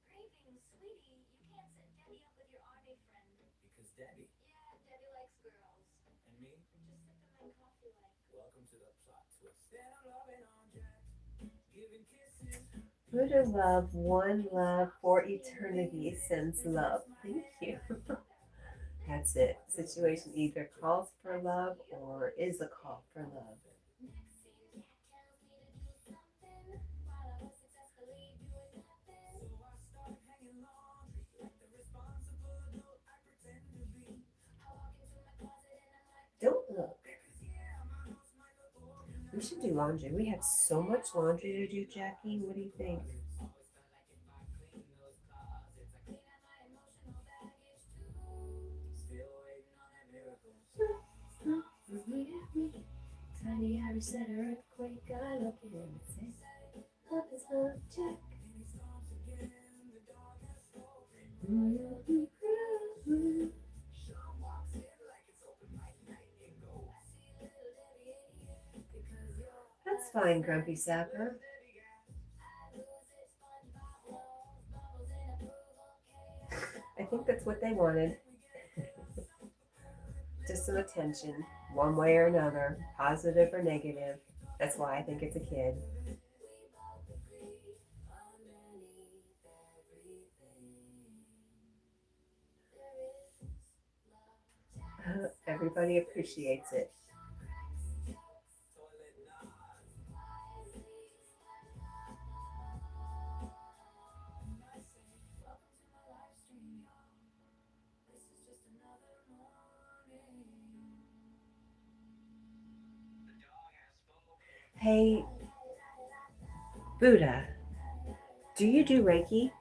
Greetings, sweetie. You can't set Debbie up with your army friend. Because Debbie. Yeah, Debbie likes girls. And me? Just sip them in coffee like. Welcome to the plot twist. That I'm loving on Jack. Giving kisses. Buddha love, one love for eternity sends love. Thank you. That's it. Situation either calls for love or is a call for love. Next scene, Cat tells me to do something while I was successfully doing nothing. So I start hanging laundry like the responsible adult I pretend to be. I walk into my closet and I'm like, Don't look. Because yeah, my house might look organized. We should do laundry. We have so much laundry to do, Jackie. What do you think? Always felt like if I clean those closets, I clean out my emotional baggage too. still waiting on that miracle. Tiny Harry said earthquake. I look at him and say, love is love, Jack. And he starts again, the dog has spoken. Sean walks in like it's open mic night and go. I see little Debbie in here. Because you're That's fine, Grumpy Sapper. I lose it, SpongeBob blows bubbles in approval chaos. I think that's what they wanted. Just some attention, one way or another, positive or negative. That's why I think it's a kid. We both agree underneath everything. There is love. Everybody appreciates it. Hey, Buddha, do you do Reiki?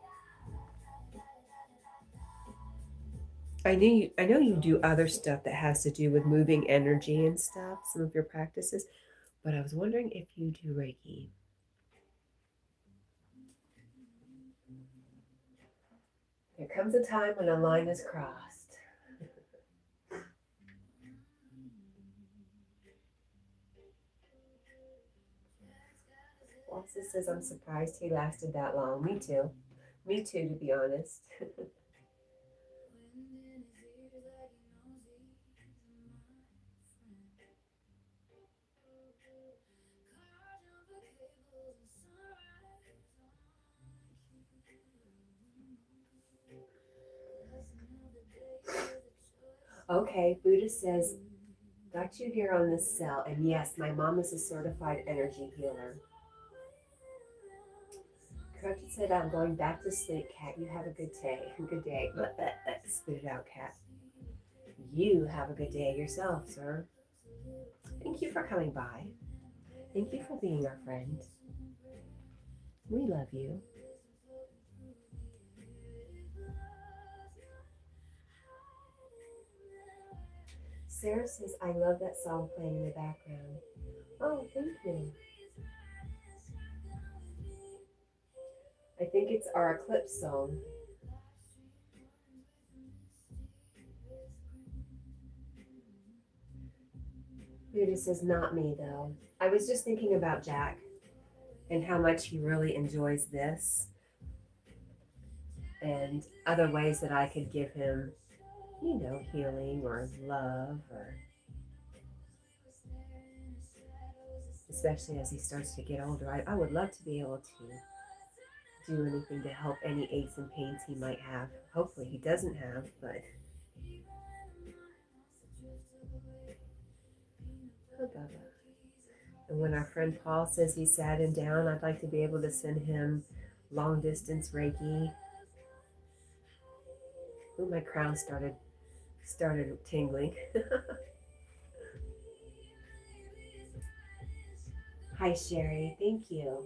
I know you do other stuff that has to do with moving energy and stuff, some of your practices, but I was wondering if you do Reiki. There comes a time when a line is crossed. Walter says, I'm surprised he lasted that long. Me too. Me too, to be honest. Okay, Buddha says, got you here on this cell, and yes, my mom is a certified energy healer. Corrupted said, I'm going back to sleep, Cat. You have a good day. Good day. Spit it out, Cat. You have a good day yourself, sir. Thank you for coming by. Thank you for being our friend. We love you. Sarah says, I love that song playing in the background. Oh, thank you. I think it's our Eclipse song. Buddha says, not me though. I was just thinking about Jack and how much he really enjoys this and other ways that I could give him, you know, healing or love, or especially as he starts to get older. I would love to be able to do anything to help any aches and pains he might have. Hopefully he doesn't have, but oh, Baba. And when our friend Paul says he's sad and down, I'd like to be able to send him long distance Reiki. Ooh, my crown started tingling. Hi, Sherry. Thank you.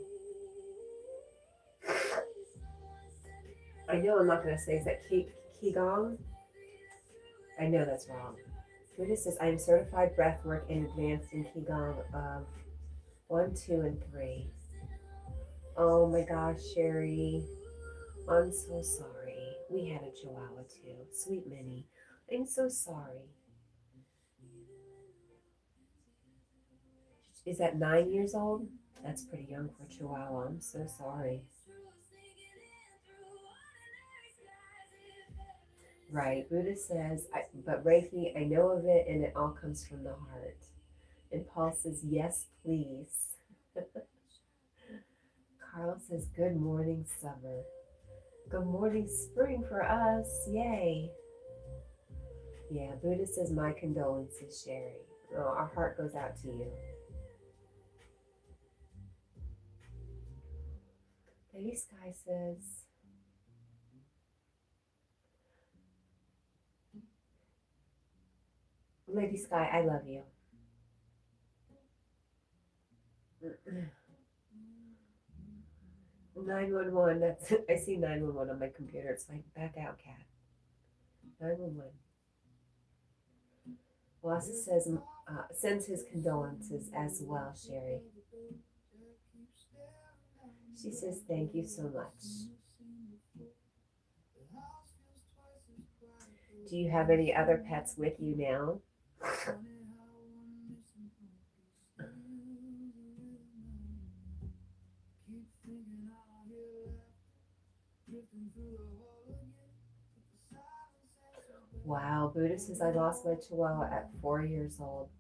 I know I'm not going to say, is that Qigong? I know that's wrong. Buddha says, I am certified breathwork and advanced in Qigong of 1, 2, and 3. Oh my gosh, Sherry. I'm so sorry. We had a chihuahua too. Sweet Minnie. I'm so sorry. Is that 9 years old? That's pretty young for a chihuahua. I'm so sorry. Right. Buddha says, but Reiki, I know of it and it all comes from the heart. And Paul says, yes, please. Carl says, good morning, summer. Good morning, spring for us. Yay. Yeah, Buddha says, my condolences, Sherry. Oh, our heart goes out to you. Lady Sky says, Lady Sky, I love you. 911, that's, I see 911 on my computer. It's like, back out, Cat. 911. Wassa says, sends his condolences as well, Sherry. She says, thank you so much. Do you have any other pets with you now? Wow, Buddha says, I lost my chihuahua at 4 years old.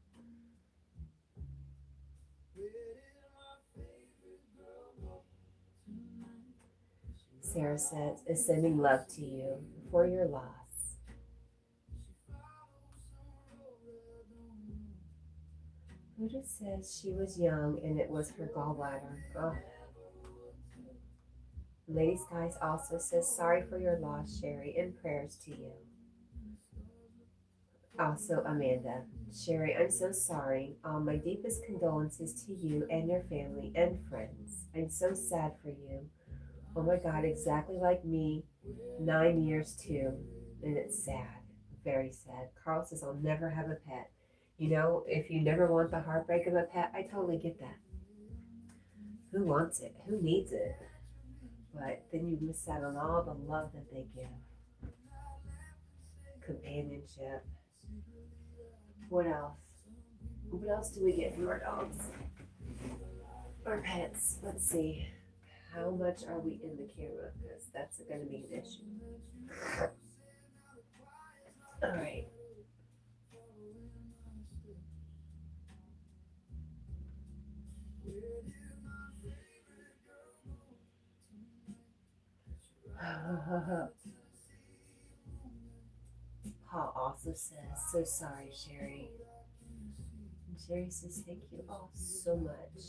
Sarah says, is sending love to you for your loss. Buddha says she was young and it was her gallbladder. Oh. Lady Skies also says, sorry for your loss, Sherry, and prayers to you. Also, Amanda, Sherry, I'm so sorry. My deepest condolences to you and your family and friends. I'm so sad for you. Oh my God, exactly like me. 9 years too. And it's sad. Very sad. Carl says, I'll never have a pet. You know, if you never want the heartbreak of a pet, I totally get that. Who wants it? Who needs it? But then you miss out on all the love that they give. Companionship. What else? What else do we get from our dogs? Our pets. Let's see. How much are we in the camera? Because that's going to be an issue. All right. Paul also says, so sorry, Sherry. And Sherry says, thank you all so much.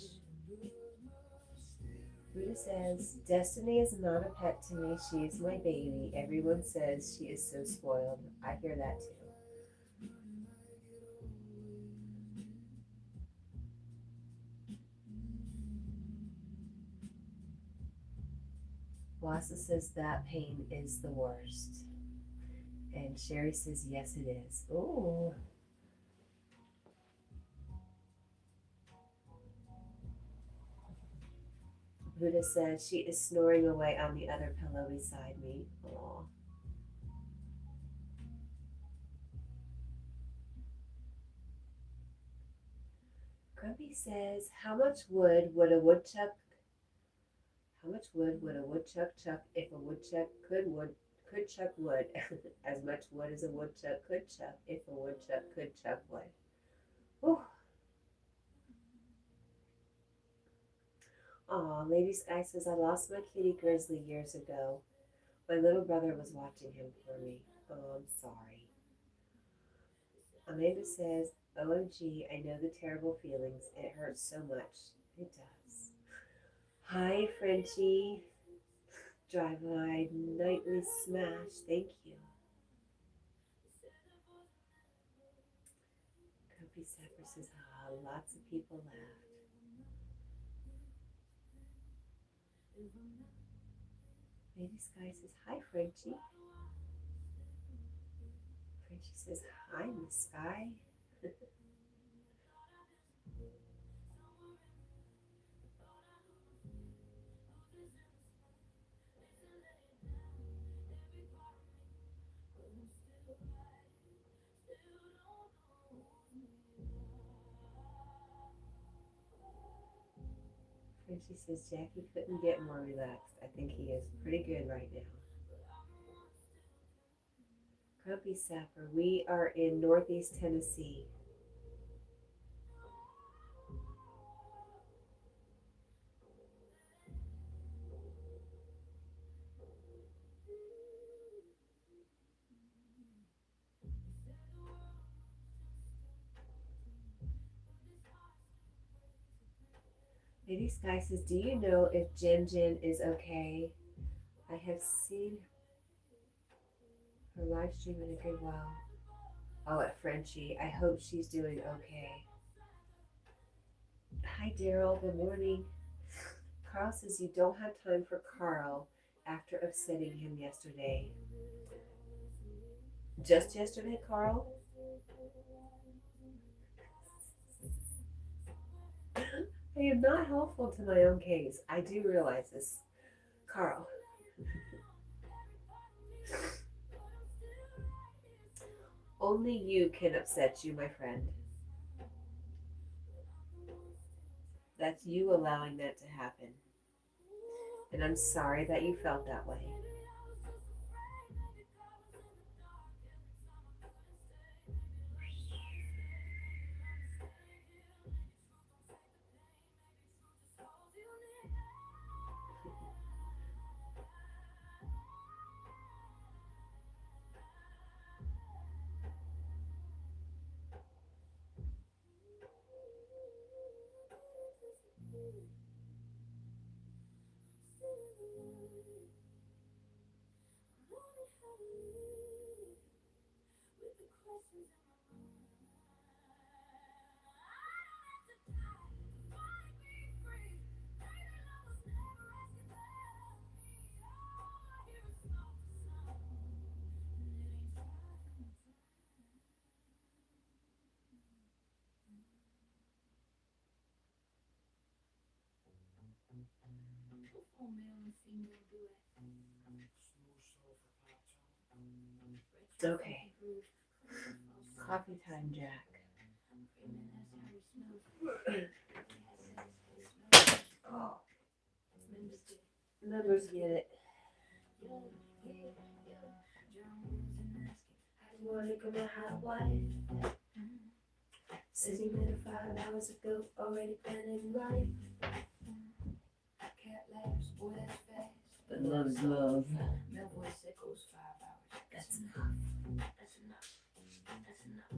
Rita says, Destiny is not a pet to me. She is my baby. Everyone says she is so spoiled. I hear that too. Wassa says that pain is the worst. And Sherry says, yes, it is. Ooh. Buddha says she is snoring away on the other pillow beside me. Aw. Grumpy says, how much wood would a woodchuck chuck if a woodchuck could chuck wood? As much wood as a woodchuck could chuck if a woodchuck could chuck wood. Whew. Aw, Lady Sky says, I lost my kitty Grizzly years ago. My little brother was watching him for me. Oh, I'm sorry. Amanda says, OMG, I know the terrible feelings. It hurts so much. It does. Hi, Frenchie. Drive-by nightly smash. Thank you. Grumpy Sapper says, lots of people laughed. Lady Sky says, hi, Frenchie. Frenchie says, hi, Miss Sky. Frenchie says, Jackie couldn't get more relaxed. I think he is pretty good right now. Grumpy Sapper, we are in Northeast Tennessee. Lady Sky says, do you know if Jin Jin is okay? I have seen her live stream in a good while. Oh, at Frenchie. I hope she's doing okay. Hi, Daryl. Good morning. Carl says you don't have time for Carl after upsetting him yesterday. Just yesterday, Carl? I am not helpful to my own case. I do realize this. Carl. Only you can upset you, my friend. That's you allowing that to happen. And I'm sorry that you felt that way. Okay. Coffee time, Jack. Oh, members get it. You wanna become a hot wife? Sitting there 5 hours ago, already planning life. Cat laughs, boy, that's fast. But love is love. That voice said goes 5 hours. That's enough. That's enough. That's enough.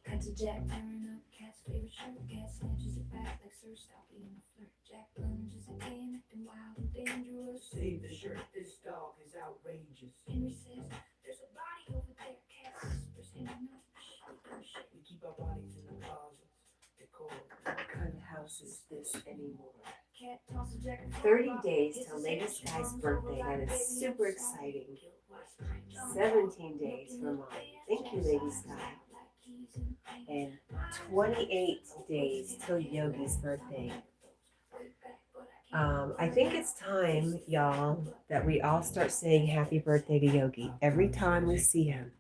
Cat&Jack tearing up Cat's favorite shirt. Cat snatches it back like Sir, stop being a flirt. Jack lunges again, acting wild and dangerous. Save the shirt, this dog is outrageous. Henry says, there's a body over there. Cat whispers, Henry, no, shh, don't shit. We keep our bodies in the closets. They're cold. What kind of house is this anymore? Cat tosses Jack a 30 days till Lady Sky's birthday. That is super exciting. 17 days for Mom. Thank you, Lady Sky. And 28 days till Yogi's birthday. I think it's time, y'all, that we all start saying happy birthday to Yogi every time we see him.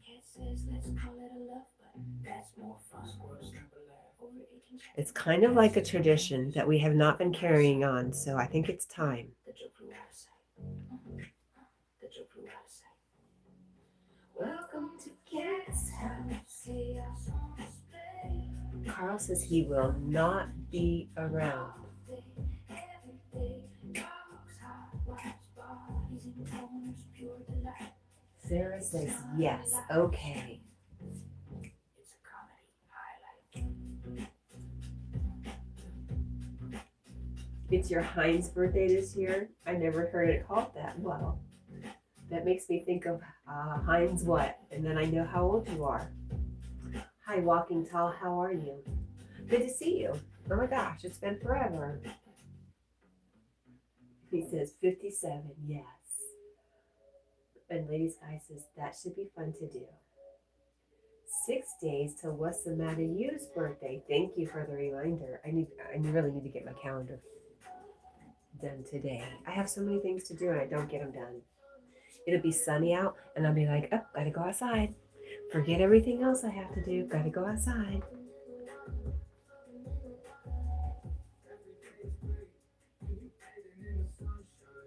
Cat says, let's call it a love, but that's more fun. Squirrel snap a laugh. Over 18 It's kind of like a tradition that we have not been carrying on, so I think it's time. The joke flew out of sight. The joke flew out of sight. Welcome to Cat's house. Chaos on display. Carl says he will not be around. Every day, dogs, hot wives, bodies in corners, pure delight. Sarah says yes, okay. It's a comedy highlight. It's your Heinz birthday this year? I never heard it called that. Well, that makes me think of Heinz what? And then I know how old you are. Hi, Walking Tall, how are you? Good to see you. Oh my gosh, it's been forever. He says 57, yes. And Lady Sky says that should be fun to do. 6 days till What's the Matter You's birthday. Thank you for the reminder. I really need to get my calendar done today. I have so many things to do and I don't get them done. It'll be sunny out and I'll be like, oh, gotta go outside. Forget everything else I have to do. Gotta go outside.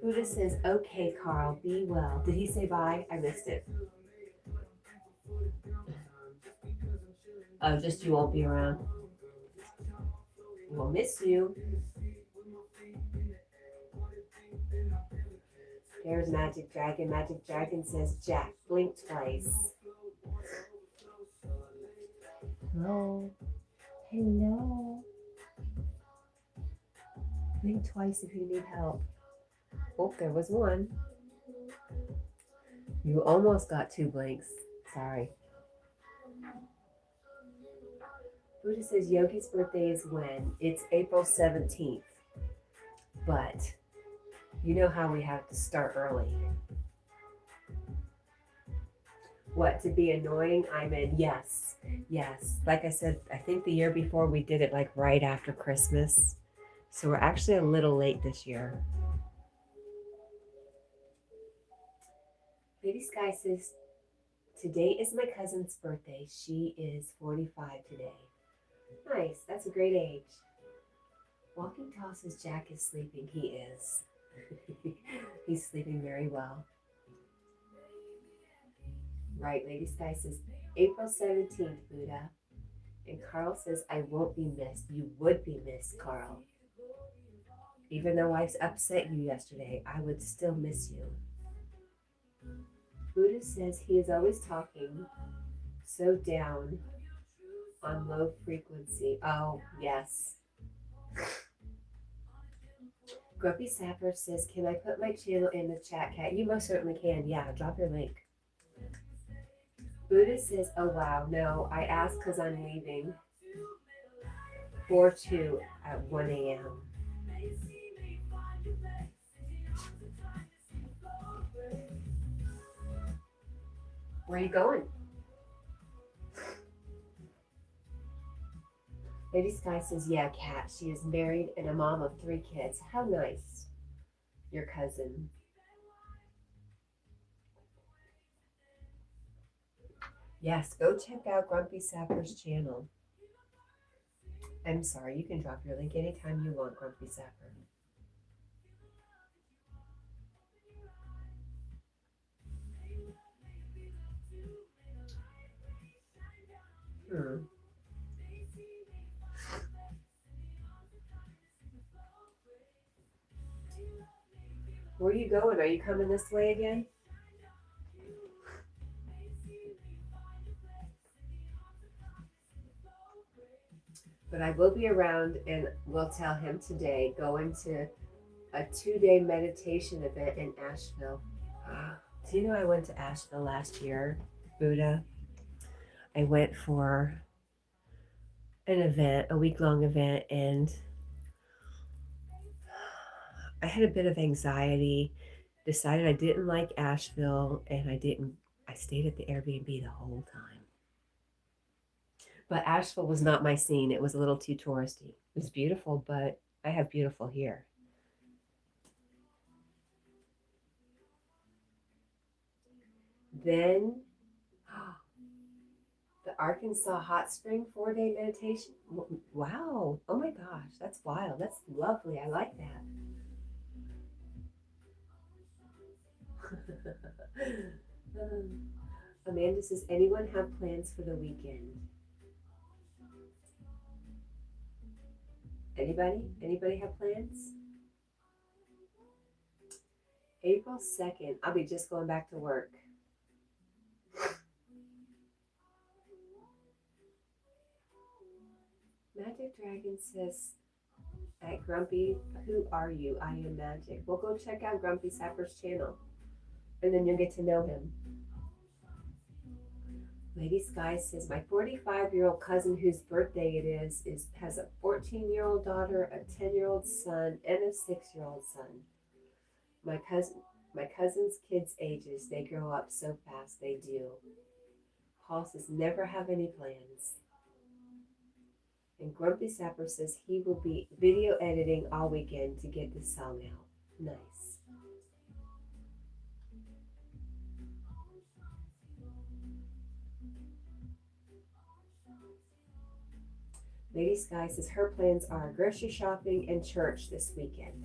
Buddha says, okay, Carl, be well. Did he say bye? I missed it. Oh, just you won't be around. We'll miss you. There's Magic Dragon. Magic Dragon says, Jack, blink twice. Hello. Hello. Blink twice if you need help. Oh, there was one. You almost got 2 blinks. Sorry. Buddha says Yogi's birthday is when? It's April 17th. But you know how we have to start early. What, to be annoying? I'm in. Yes. Yes. Like I said, I think the year before we did it like right after Christmas. So we're actually a little late this year. Lady Sky says, today is my cousin's birthday. She is 45 today. Nice. That's a great age. Walking Tall says Jack is sleeping. He is. He's sleeping very well. Right, Lady Sky says, April 17th, Buddha. And Carl says, I won't be missed. You would be missed, Carl. Even though I upset you yesterday, I would still miss you. Buddha says he is always talking so down on low frequency. Oh, yes. Grumpy Sapper says, can I put my channel in the chat, Cat? You most certainly can. Yeah, drop your link. Buddha says, oh, wow. No, I asked because I'm leaving. 4/2 at 1 a.m. Where are you going? Lady Sky says, yeah, Kat, she is married and a mom of 3 kids. How nice. Your cousin. Yes, go check out Grumpy Sapper's channel. I'm sorry, you can drop your link anytime you want, Grumpy Sapper. Where are you going? Are you coming this way again? But I will be around and will tell him today going to a 2-day meditation event in Asheville. Do you know I went to Asheville last year, Buddha? I went for an event, a week-long event, and I had a bit of anxiety, decided I didn't like Asheville, and I stayed at the Airbnb the whole time. But Asheville was not my scene. It was a little too touristy. It was beautiful, but I have beautiful here. Then the Arkansas Hot Spring 4-day meditation. Wow. Oh my gosh. That's wild. That's lovely. I like that. Amanda says, anyone have plans for the weekend? Anybody have plans? April 2nd, I'll be just going back to work. Magic Dragon says, at Grumpy, who are you? I am Magic. Well, go check out Grumpy Sapper's channel, and then you'll get to know him. Lady Sky says, my 45-year-old cousin whose birthday it is has a 14-year-old daughter, a 10-year-old son, and a 6-year-old son. My cousin's kids' ages, they grow up so fast, they do. Paul says, never have any plans. And Grumpy Sapper says he will be video editing all weekend to get this song out. Nice. Lady Sky says her plans are grocery shopping and church this weekend.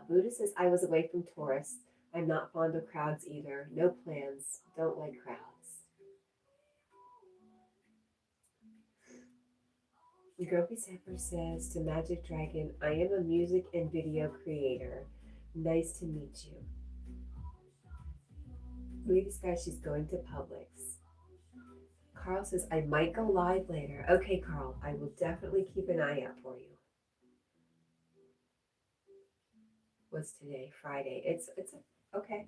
Buddha says, I was away from tourists. I'm not fond of crowds either. No plans. Don't like crowds. Grumpy Sapper says to Magic Dragon, I am a music and video creator. Nice to meet you. Lady Sky, she's going to Publix. Carl says, I might go live later. Okay, Carl, I will definitely keep an eye out for you. What's today? Friday. Okay.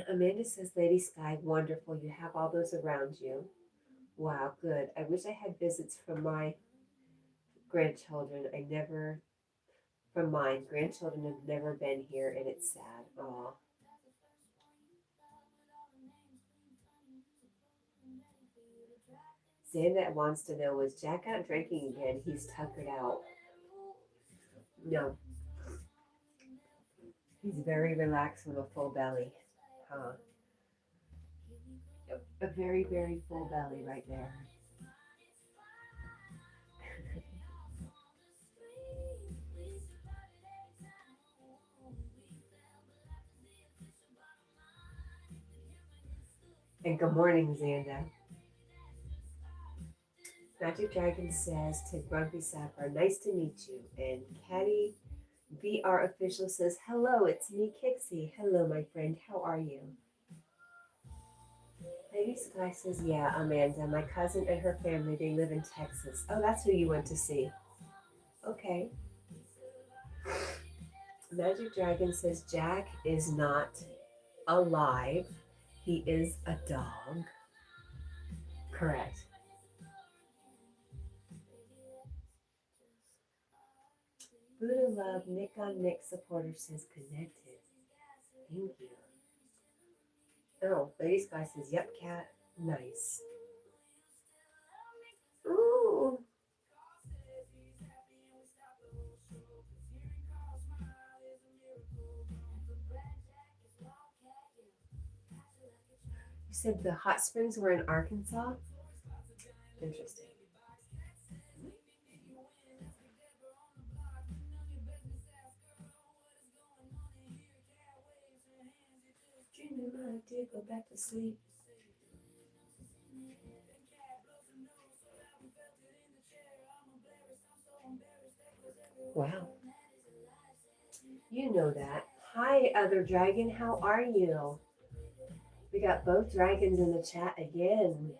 Amanda says, Lady Sky, wonderful. You have all those around you. Wow, good. I wish I had visits from my grandchildren. Grandchildren have never been here, and it's sad. Aw. Xanda wants to know, was Jack out drinking again? He's tuckered out. No. He's very relaxed with a full belly. Huh. A very, very full belly right there. And good morning, Xanda. Magic Dragon says to Grumpy Sapper, nice to meet you. And Caddy VR Official says, hello, it's me, Kixie. Hello, my friend. How are you? Lady Sky says, yeah, Amanda, my cousin and her family, they live in Texas. Oh, that's who you went to see. Okay. Magic Dragon says, Jack is not alive. He is a dog. Correct. Buddha Love, Nick on Nick supporter says connected. Thank you. Oh, Ladies Guy says, yep, cat. Nice. Ooh. You said the hot springs were in Arkansas? Interesting. Dreaming I did go back to sleep. Wow. You know that. Hi, other dragon. How are you? We got both dragons in the chat again.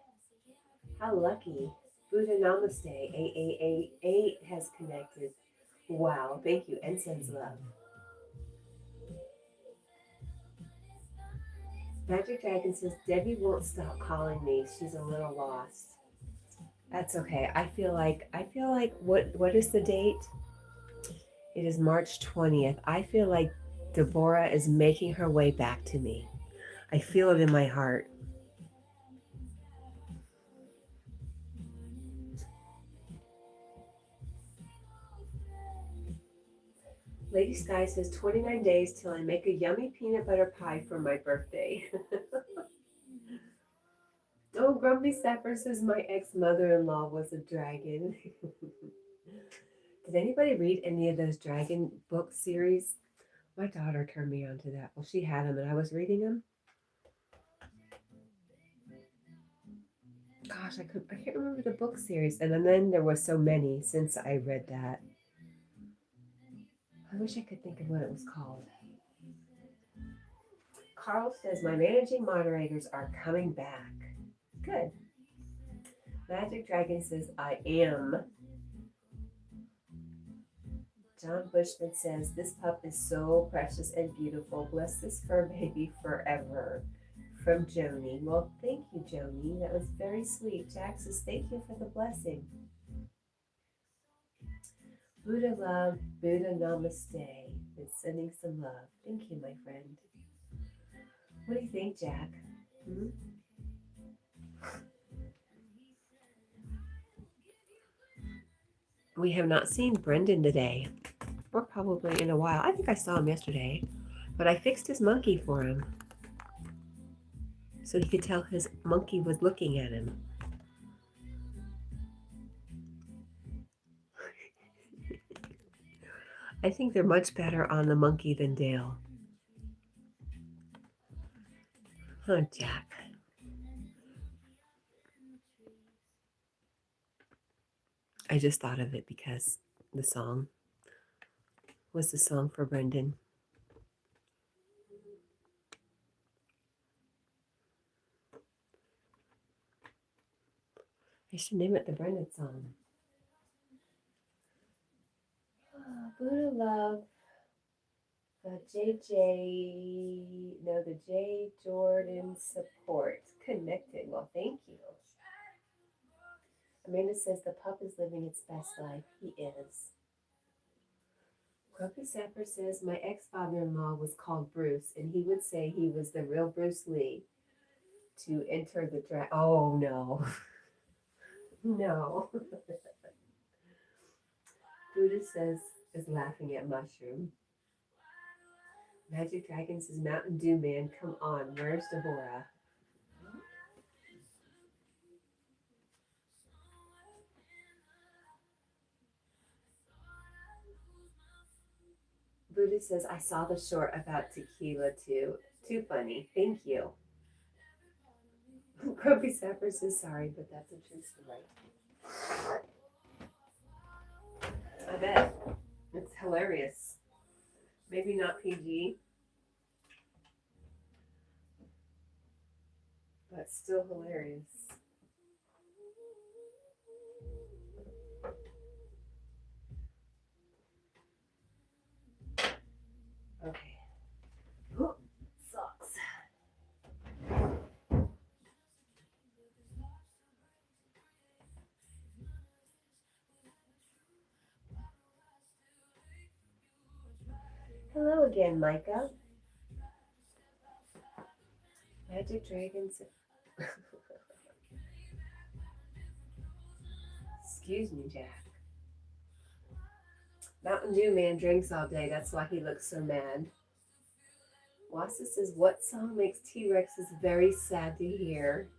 How lucky. Buddha Namaste. 8888 has connected. Wow. Thank you. And sends love. Magic Dragon says, Debbie won't stop calling me. She's a little lost. That's okay. I feel like what is the date? It is March 20th. I feel like Deborah is making her way back to me. I feel it in my heart. Lady Sky says 29 days till I make a yummy peanut butter pie for my birthday. Oh, Grumpy Sapper says my ex-mother-in-law was a dragon. Did anybody read any of those dragon book series? My daughter turned me on to that. Well, she had them and I was reading them. Gosh, I can't remember the book series. And then there was so many since I read that. I wish I could think of what it was called. Carl says my managing moderators are coming back. Good. Magic Dragon says I am. John Bushman says this pup is so precious and beautiful. Bless this fur baby forever. From Joni. Well, thank you, Joni. That was very sweet. Jack says thank you for the blessing. Buddha love, Buddha namaste. It's sending some love. Thank you, my friend. What do you think, Jack? We have not seen Brendan today, or probably in a while. I think I saw him yesterday, but I fixed his monkey for him so he could tell his monkey was looking at him. I think they're much better on the monkey than Dale. Huh, Jack? I just thought of it because the song was the song for Brendan. I should name it the Brendan song. Buddha love. The J. Jordan support. Connected. Well, thank you. Amanda says the pup is living its best life. He is. Grumpy Sapper says my ex-father-in-law was called Bruce, and he would say he was the real Bruce Lee to enter the draft. Oh, no. No. Buddha says is laughing at Mushroom. Magic Dragon says, Mountain Dew man, come on. Where's Deborah? Buddha says, I saw the short about tequila too. Too funny. Thank you. Grumpy Sapper says, sorry, but that's a true story. I bet. It's hilarious. Maybe not PG, but still hilarious. Okay. Oh, sucks. Hello again, Micah. Magic Dragons. Excuse me, Jack. Mountain Dew man drinks all day. That's why he looks so mad. Wassa says, what song makes T-Rexes very sad to hear?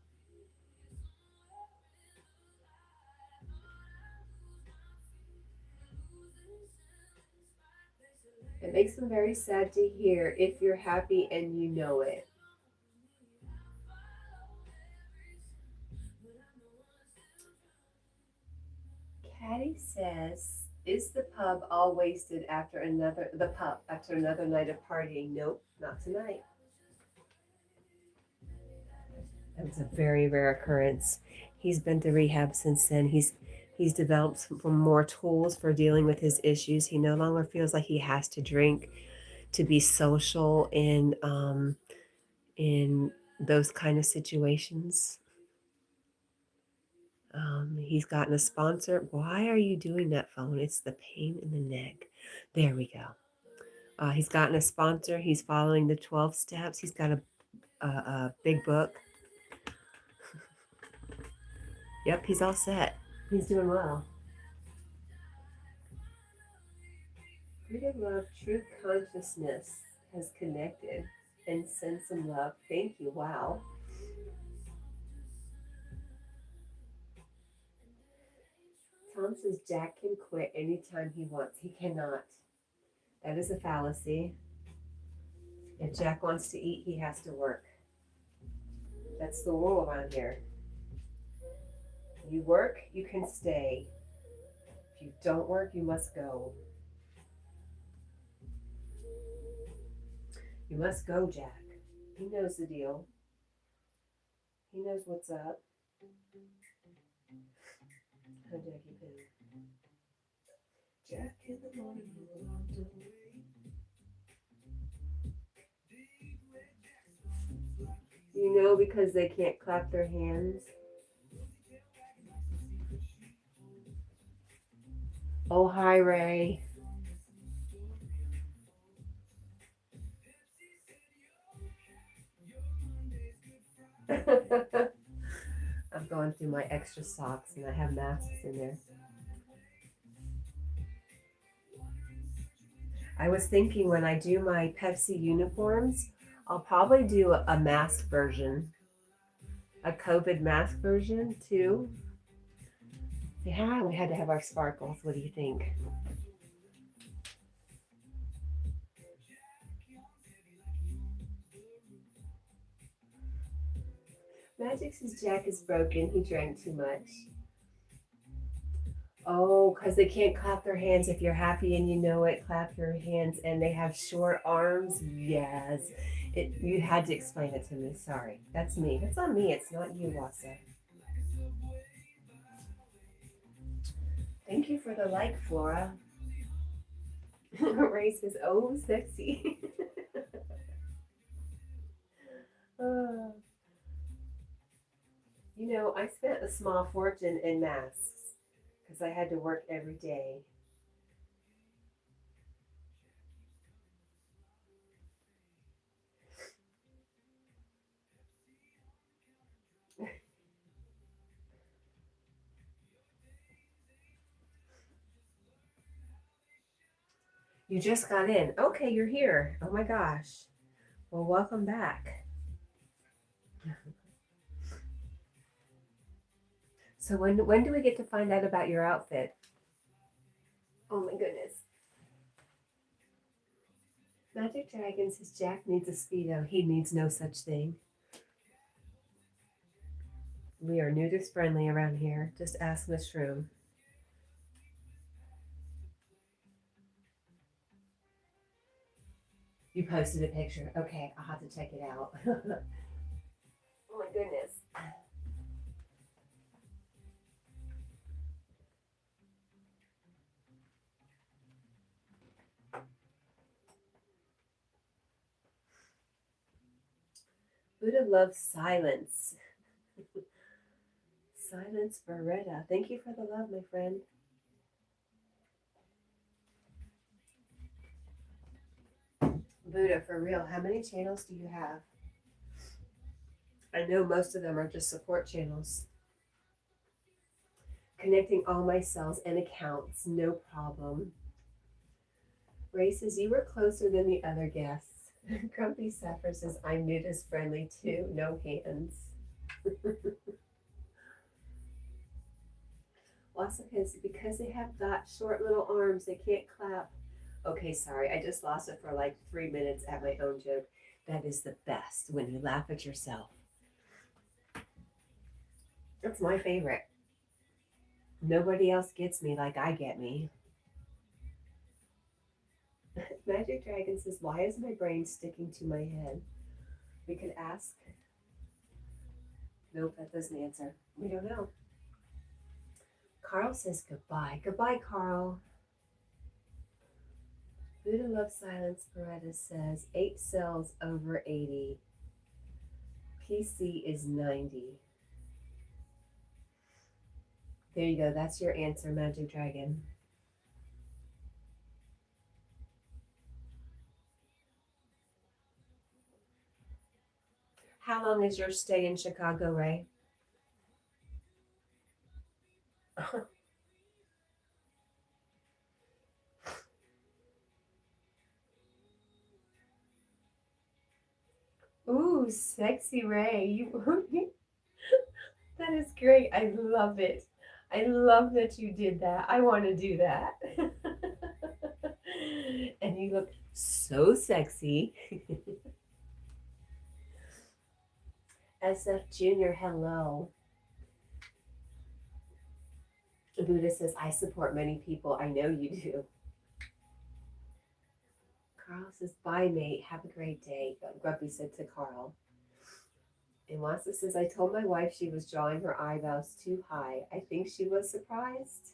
It makes them very sad to hear if you're happy and you know it. Caddy says, is the pub all wasted after another night of partying? Nope, not tonight. That was a very rare occurrence. He's been to rehab since then. He's developed some more tools for dealing with his issues. He no longer feels like he has to drink to be social in those kind of situations. He's gotten a sponsor. Why are you doing that, phone? It's the pain in the neck. There we go. He's gotten a sponsor. He's following the 12 steps. He's got a big book. Yep, he's all set. He's doing well. Freedom, love, true consciousness has connected and sent some love. Thank you. Wow. Tom says Jack can quit anytime he wants. He cannot. That is a fallacy. If Jack wants to eat, he has to work. That's the rule around here. You work, you can stay. If you don't work, you must go. You must go, Jack. He knows the deal. He knows what's up. How Jackie been? Jack in the morning, we're on the way. You know, because they can't clap their hands. Oh, hi, Ray. I'm going through my extra socks and I have masks in there. I was thinking when I do my Pepsi uniforms, I'll probably do a mask version, a COVID mask version too. Yeah, we had to have our sparkles. What do you think? Magic says Jack is broken. He drank too much. Oh, because they can't clap their hands. If you're happy and you know it, clap your hands. And they have short arms. Yes. You had to explain it to me. Sorry. That's me. That's on me. It's not you, Wassa. Thank you for the like, Flora. Ray says, oh, sexy. You know, I spent a small fortune in masks because I had to work every day. You just got in. Okay, you're here. Oh my gosh. Well, welcome back. So when do we get to find out about your outfit? Oh my goodness. Magic Dragon says Jack needs a Speedo. He needs no such thing. We are nudist friendly around here. Just ask Miss Shroom. You posted a picture. Okay, I'll have to check it out. Oh my goodness. Buddha loves silence. Silence Beretta. Thank you for the love, my friend. Buddha, for real, how many channels do you have? I know most of them are just support channels. Connecting all my cells and accounts, no problem. Ray says, you were closer than the other guests. Grumpy Sapphire says, I'm nudist friendly too, no hands. Wasa says, because they have got short little arms, they can't clap. Okay, sorry, I just lost it for like 3 minutes at my own joke. That is the best, when you laugh at yourself. That's my favorite. Nobody else gets me like I get me. Magic Dragon says, why is my brain sticking to my head? We could ask. Nope, that doesn't answer. We don't know. Carl says goodbye. Goodbye, Carl. Buddha loves silence. Beretta says 8 cells over 80. PC is 90. There you go. That's your answer, Magic Dragon. How long is your stay in Chicago, Ray? Ooh, sexy Ray. You that is great. I love it. I love that you did that. I want to do that. And you look so sexy. SF Junior, hello. Buddha says, I support many people. I know you do. Carl says, bye, mate. Have a great day. Grumpy said to Carl. And Wasa says, I told my wife she was drawing her eyebrows too high. I think she was surprised.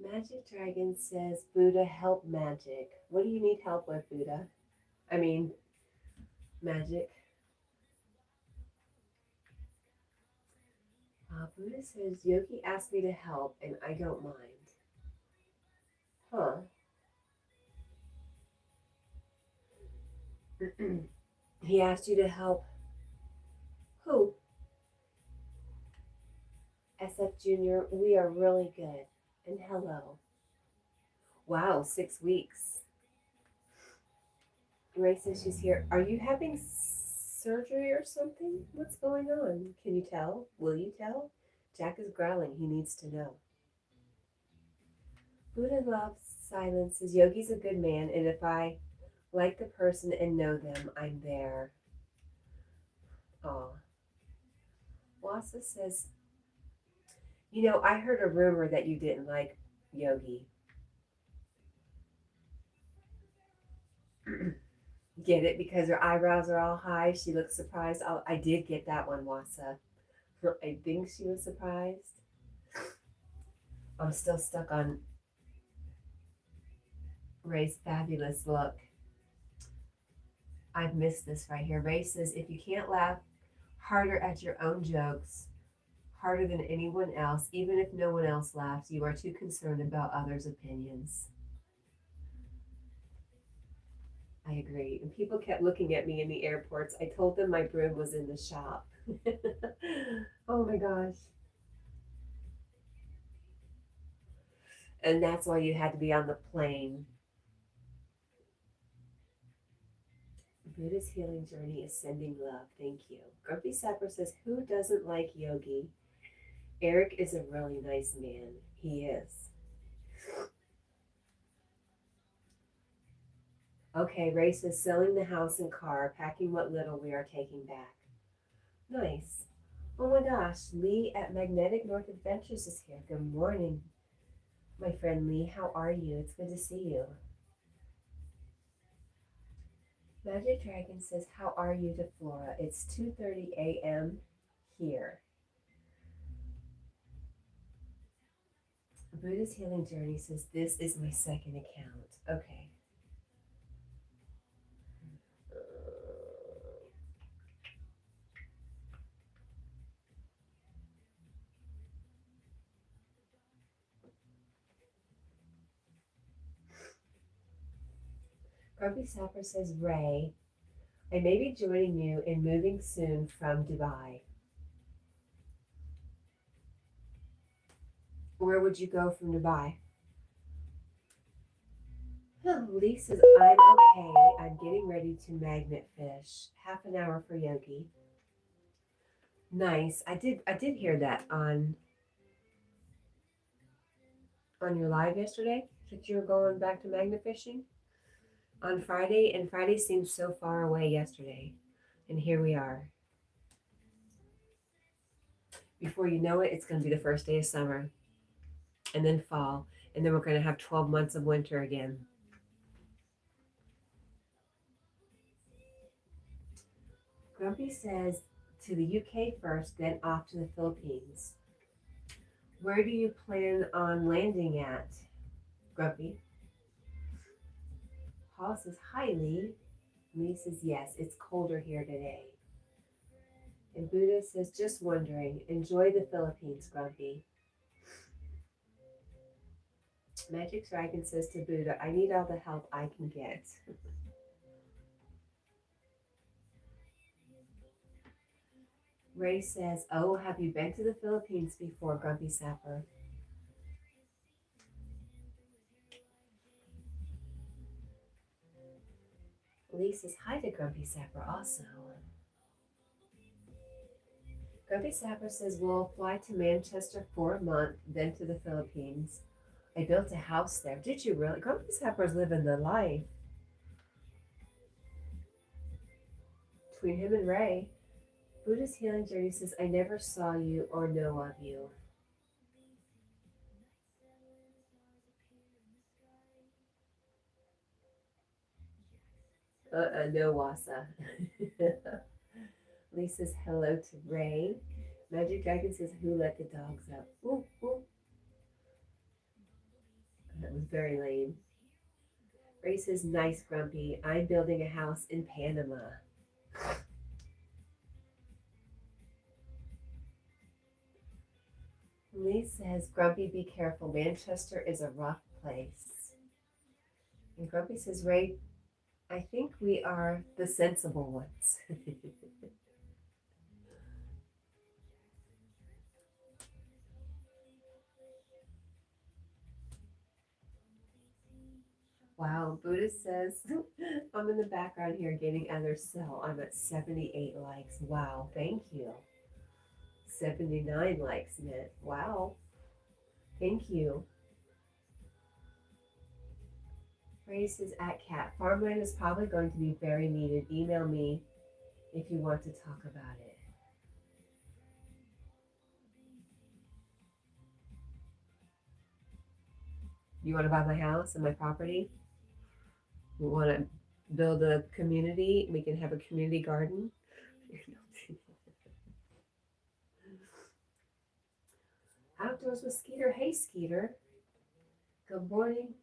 Magic Dragon says, Buddha, help magic. What do you need help with, Buddha? I mean, magic. Buddha says, Yogi asked me to help and I don't mind. Huh. He asked you to help. Who? SF Junior, we are really good. And hello. Wow, 6 weeks. Ray says she's here. Are you having surgery or something? What's going on? Can you tell? Will you tell? Jack is growling. He needs to know. Buddha loves silence. Says Yogi's a good man, and if I like the person and know them, I'm there. Aw. Wasa says, you know, I heard a rumor that you didn't like Yogi. Get it? Because her eyebrows are all high. She looks surprised. I did get that one, Wasa. I think she was surprised. I'm still stuck on Ray's fabulous look. I've missed this right here. Ray says, if you can't laugh harder at your own jokes, harder than anyone else, even if no one else laughs, you are too concerned about others' opinions. I agree. And people kept looking at me in the airports. I told them my broom was in the shop. Oh my gosh. And that's why you had to be on the plane. Buddha's healing journey is sending love. Thank you. Grumpy Sapper says, who doesn't like Yogi? Eric is a really nice man. He is. Okay, Ray says, selling the house and car, packing what little we are taking back. Nice. Oh my gosh, Lee at Magnetic North Adventures is here. Good morning, my friend Lee. How are you? It's good to see you. Magic Dragon says, how are you to Flora? It's 2:30 a.m. here. Buddha's Healing Journey says, this is my second account. Okay. Grumpy Sapper says, Ray, I may be joining you in moving soon from Dubai. Where would you go from Dubai? Lee says, I'm okay. I'm getting ready to magnet fish. Half an hour for Yogi. Nice. I did hear that on your live yesterday that you were going back to magnet fishing on Friday, and Friday seemed so far away yesterday. And here we are. Before you know it, it's going to be the first day of summer and then fall, and then we're going to have 12 months of winter again. Grumpy says to the UK first, then off to the Philippines. Where do you plan on landing at, Grumpy? Paul says, hi, Lee. Lee says, yes, it's colder here today. And Buddha says, just wondering, enjoy the Philippines, Grumpy. Magic Dragon says to Buddha, I need all the help I can get. Ray says, oh, have you been to the Philippines before, Grumpy Sapper? Lee says, hi to Grumpy Sapper also. Grumpy Sapper says, we'll fly to Manchester for a month, then to the Philippines. I built a house there. Did you really? Grumpy Sapper's living the life. Between him and Ray, Buddha's Healing Journey says, I never saw you or know of you. No, Wasa. Lee says hello to Ray. Magic Dragon says, who let the dogs out? Ooh, ooh. That was very lame. Ray says, nice, Grumpy. I'm building a house in Panama. Lee says, Grumpy, be careful. Manchester is a rough place. And Grumpy says, Ray, I think we are the sensible ones. Wow, Buddha says, I'm in the background here getting others sell. I'm at 78 likes. Wow, thank you. 79 likes, Mint. Wow, thank you. Grace is at Cat. Farmland is probably going to be very needed. Email me if you want to talk about it. You want to buy my house and my property? We want to build a community. We can have a community garden. Outdoors with Skeeter. Hey, Skeeter. Good morning.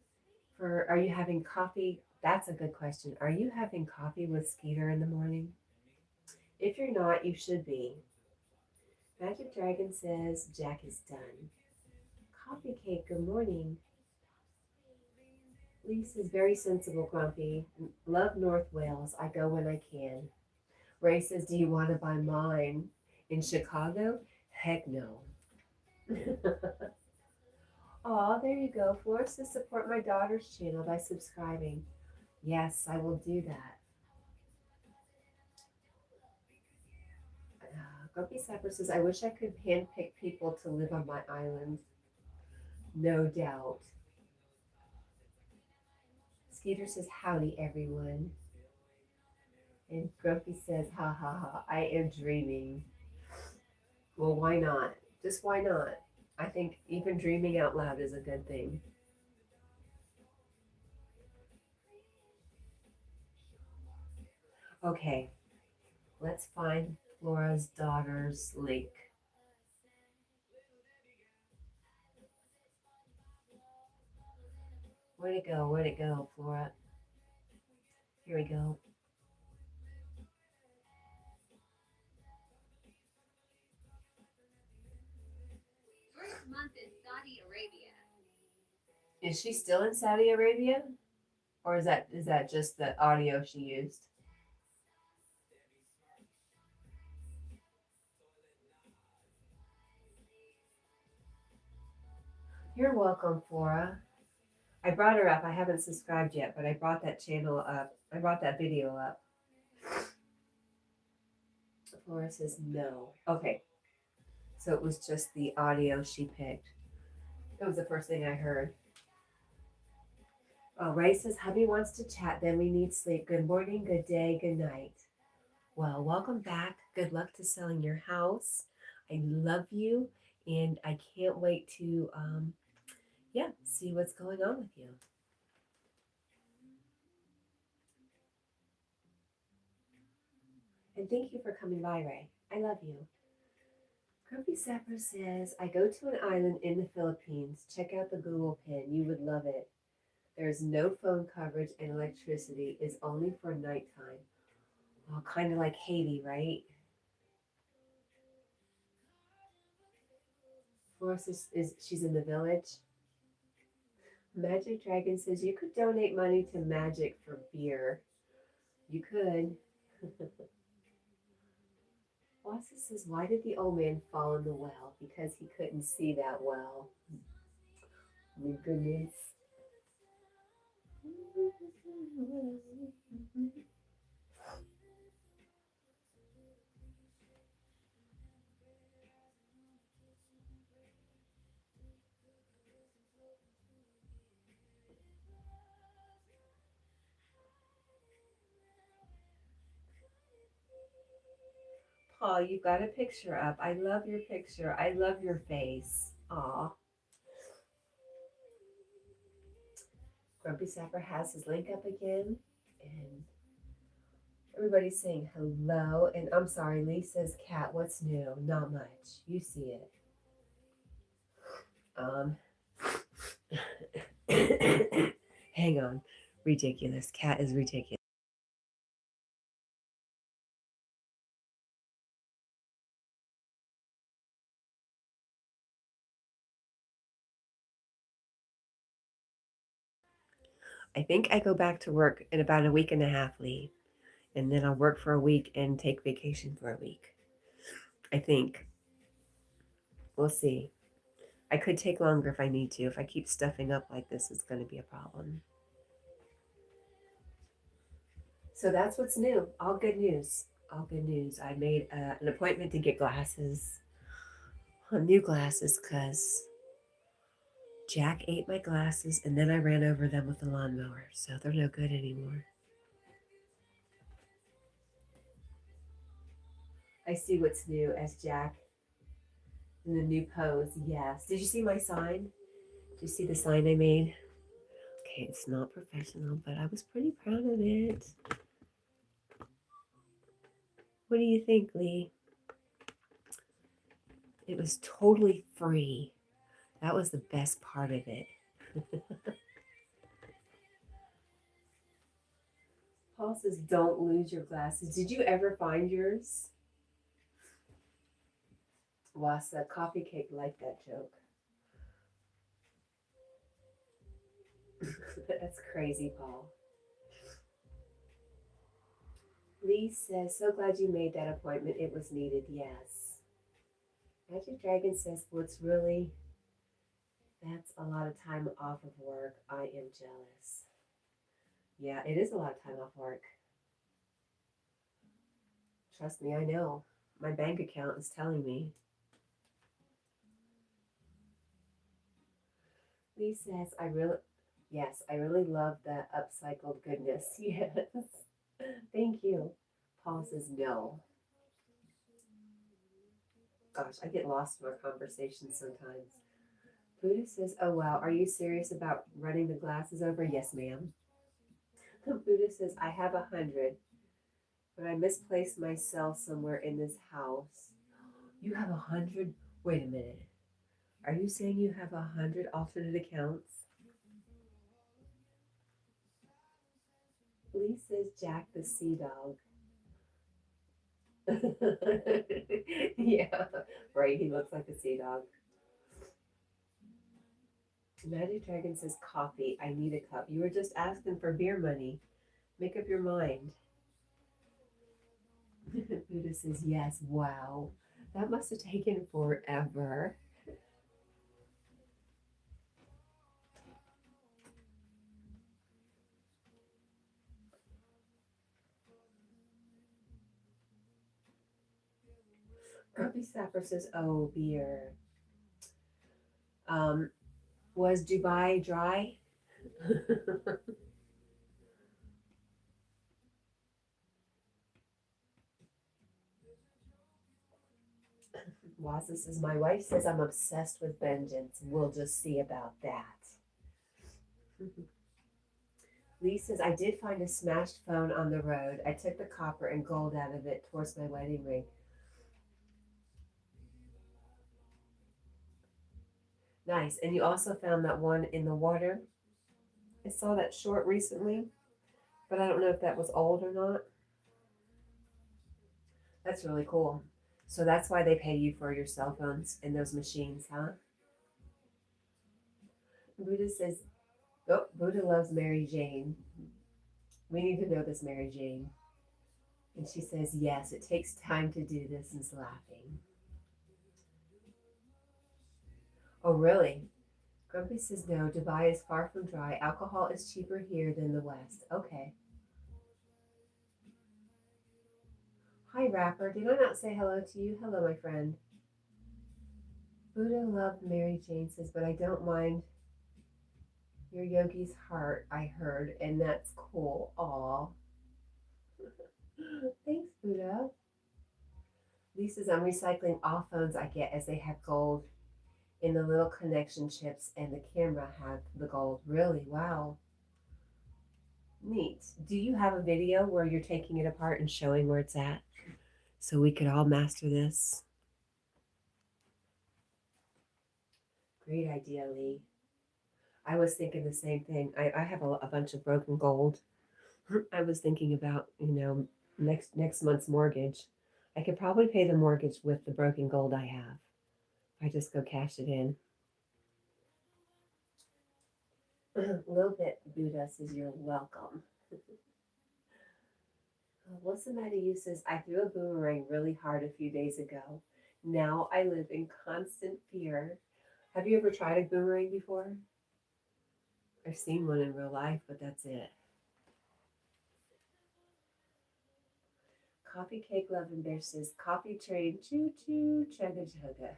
Are you having coffee? That's a good question. Are you having coffee with Skeeter in the morning? If you're not, you should be. Magic Dragon says Jack is done. Coffee Cake, good morning. Lisa's very sensible, Grumpy. Love North Wales. I go when I can. Ray says, do you want to buy mine in Chicago? Heck no. Aw, there you go. Flora says support my daughter's channel by subscribing. Yes, I will do that. Grumpy Sapper says, I wish I could handpick people to live on my island. No doubt. Skeeter says, howdy, everyone. And Grumpy says, ha ha ha, I am dreaming. Well, why not? Just why not? I think even dreaming out loud is a good thing. Okay, let's find Flora's daughter's link. Where'd it go? Where'd it go, Flora? Here we go. First month in Saudi Arabia. Is she still in Saudi Arabia? Or is that just the audio she used? You're welcome, Flora. I brought her up. I haven't subscribed yet, but I brought that channel up. I brought that video up. Flora says no. Okay. So it was just the audio she picked. That was the first thing I heard. Oh, Ray says hubby wants to chat, then we need sleep. Good morning, good day, good night. Well, welcome back. Good luck to selling your house. I love you, and I can't wait to see what's going on with you. And thank you for coming by, Ray. I love you. Grumpy Sapper says, I go to an island in the Philippines. Check out the Google pin. You would love it. There's no phone coverage and electricity is only for nighttime. Well, kind of like Haiti, right? Florence is she's in the village. Magic Dragon says you could donate money to Magic for beer. You could. Wassa says, why did the old man fall in the well? Because he couldn't see that well. My goodness. Paul, you've got a picture up. I love your picture. I love your face. Aw. Grumpy Sapper has his link up again. And everybody's saying hello. And I'm sorry, Lee says, Cat, what's new? Not much. You see it. Hang on. Ridiculous. Cat is ridiculous. I think I go back to work in about a week and a half, Lee. And then I'll work for a week and take vacation for a week. I think. We'll see. I could take longer if I need to. If I keep stuffing up like this, it's going to be a problem. So that's what's new. All good news. All good news. I made an appointment to get glasses. New glasses, because Jack ate my glasses and then I ran over them with the lawnmower. So they're no good anymore. I see what's new as Jack in the new pose. Yes. Did you see my sign? Did you see the sign I made? Okay, it's not professional, but I was pretty proud of it. What do you think, Lee? It was totally free. That was the best part of it. Paul says, don't lose your glasses. Did you ever find yours? Wasa, Coffee Cake liked that joke. That's crazy, Paul. Lee says, so glad you made that appointment. It was needed, yes. Magic Dragon says, well, it's really, that's a lot of time off of work. I am jealous. Yeah, it is a lot of time off work. Trust me, I know. My bank account is telling me. Lee says, I really love that upcycled goodness. Yes. Thank you. Paul says no. Gosh, I get lost in our conversations sometimes. Buddha says, oh wow, are you serious about running the glasses over? Yes, ma'am. Buddha says, I have 100, but I misplaced myself somewhere in this house. You have 100? Wait a minute. Are you saying you have 100 alternate accounts? Lee says Jack the Sea Dog. Yeah, right. He looks like a sea dog. Magic Dragon says coffee. I need a cup. You were just asking for beer money. Make up your mind. Buddha says yes. Wow. That must have taken forever. Grumpy Sapper says, oh, beer. Um, was Dubai dry? Waza says, my wife says I'm obsessed with vengeance. We'll just see about that. Lee says, I did find a smashed phone on the road. I took the copper and gold out of it towards my wedding ring. Nice. And you also found that one in the water. I saw that short recently, but I don't know if that was old or not. That's really cool. So that's why they pay you for your cell phones and those machines, huh? Buddha says, oh, Buddha loves Mary Jane. We need to know this, Mary Jane. And she says, yes, it takes time to do this, and is laughing. Oh, really? Grumpy says, no, Dubai is far from dry. Alcohol is cheaper here than the West. Okay. Hi, Rapper. Did I not say hello to you? Hello, my friend. Buddha loved Mary Jane says, but I don't mind your yogi's heart, I heard, and that's cool. Aw. Thanks, Buddha. Lee says, I'm recycling all phones I get as they have gold in the little connection chips, and the camera have the gold. Really? Wow. Neat. Do you have a video where you're taking it apart and showing where it's at so we could all master this? Great idea, Lee. I was thinking the same thing. I have a bunch of broken gold. I was thinking about, next month's mortgage. I could probably pay the mortgage with the broken gold I have. I just go cash it in. A little bit, Buddha says you're welcome. What's the matter? You says, I threw a boomerang really hard a few days ago. Now I live in constant fear. Have you ever tried a boomerang before? I've seen one in real life, but that's it. Coffee Cake Love and Bear says, coffee train, choo choo, chugga chugga.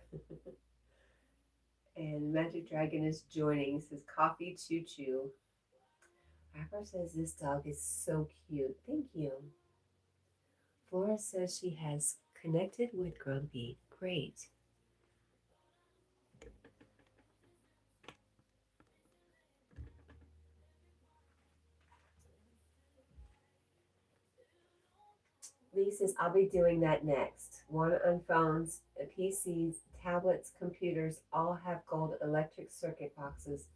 And Magic Dragon is joining, says, coffee choo choo. Rapper says, this dog is so cute. Thank you. Flora says she has connected with Grumpy. Great. Lee says, I'll be doing that next. One on phones, PCs, tablets, computers, all have gold electric circuit boxes.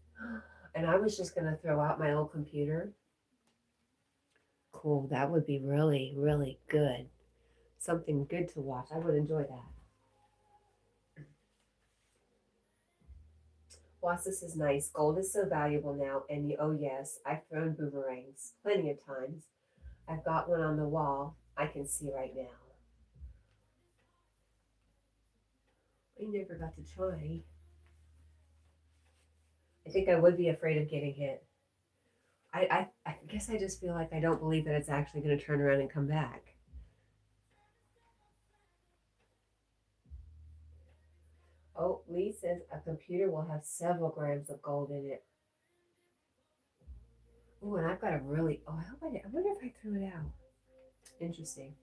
And I was just going to throw out my old computer. Cool. That would be really, really good. Something good to watch. I would enjoy that. Wasis is nice. Gold is so valuable now. And oh, yes, I've thrown boomerangs plenty of times. I've got one on the wall I can see right now. I never got to try. I think I would be afraid of getting hit. I guess I just feel like I don't believe that it's actually going to turn around and come back. Oh, Lee says a computer will have several grams of gold in it. Oh, and I've got a really, I hope I wonder if I threw it out. Interesting.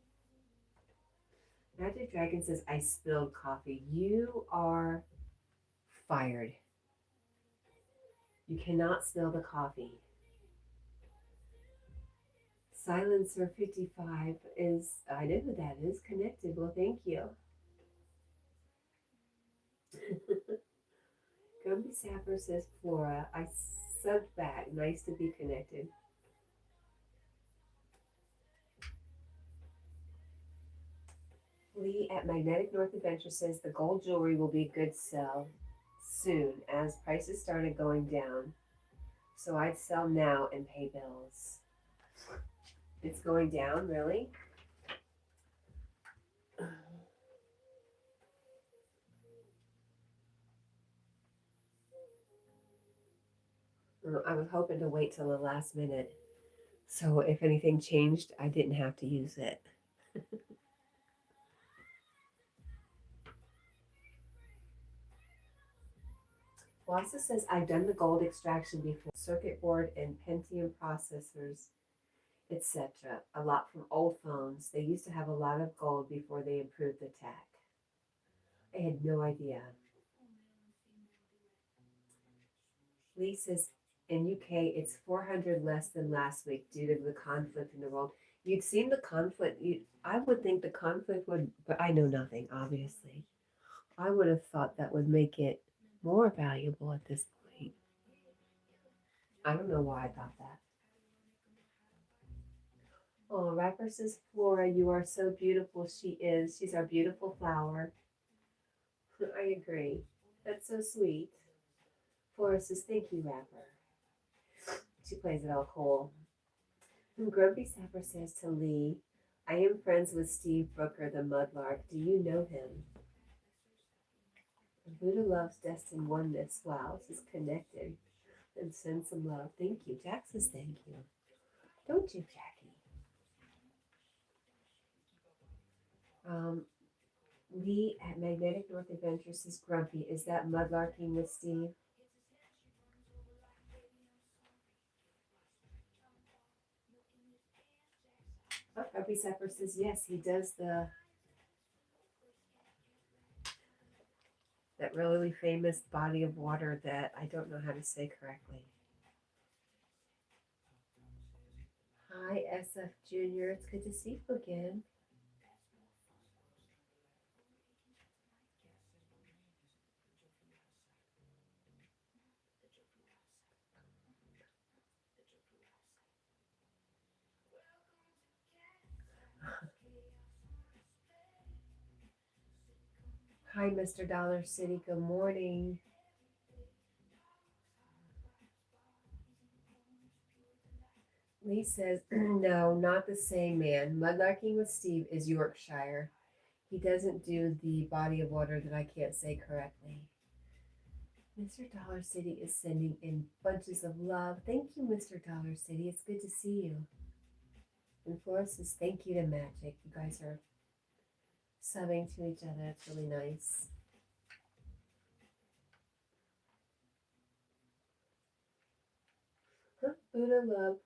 Magic Dragon says, I spilled coffee. You are fired. You cannot spill the coffee. Silencer 55 is, I know who that is, connected. Well, thank you. Gumby Sapper says, Flora, I subbed back. Nice to be connected. Lee at Magnetic North Adventure says the gold jewelry will be a good sell. soon as prices started going down. So I'd sell now and pay bills. It's going down, really? I was hoping to wait till the last minute. So if anything changed, I didn't have to use it. Wassa says, I've done the gold extraction before. Circuit board and Pentium processors, etc. A lot from old phones. They used to have a lot of gold before they improved the tech. I had no idea. Lee says, in UK, it's 400 less than last week due to the conflict in the world. You'd seen the conflict. I would think the conflict would, but I know nothing, obviously. I would have thought that would make it more valuable at this point. I don't know why I thought that. Oh, Rapper says, Flora, you are so beautiful. She is. She's our beautiful flower. I agree. That's so sweet. Flora says, thank you, Rapper. She plays it all cool. And Grumpy Sapper says to Lee, I am friends with Steve Brooker, the Mudlark. Do you know him? Buddha loves Destin Oneness. Wow, this is connected. And send some love. Thank you. Jack says thank you. Don't you, Jackie? Lee at Magnetic North Adventure says Grumpy. Is that mudlarking with Steve? Oh, Grumpy Sapper says yes, he does that really famous body of water that I don't know how to say correctly. Hi, SF Junior. It's good to see you again. Hi, Mr. Dollar City. Good morning. Lee says, no, not the same man. Mudlarking with Steve is Yorkshire. He doesn't do the body of water that I can't say correctly. Mr. Dollar City is sending in bunches of love. Thank you, Mr. Dollar City. It's good to see you. And Flora says, thank you to Magic. You guys are subbing to each other. It's really nice. Huh? Buddha love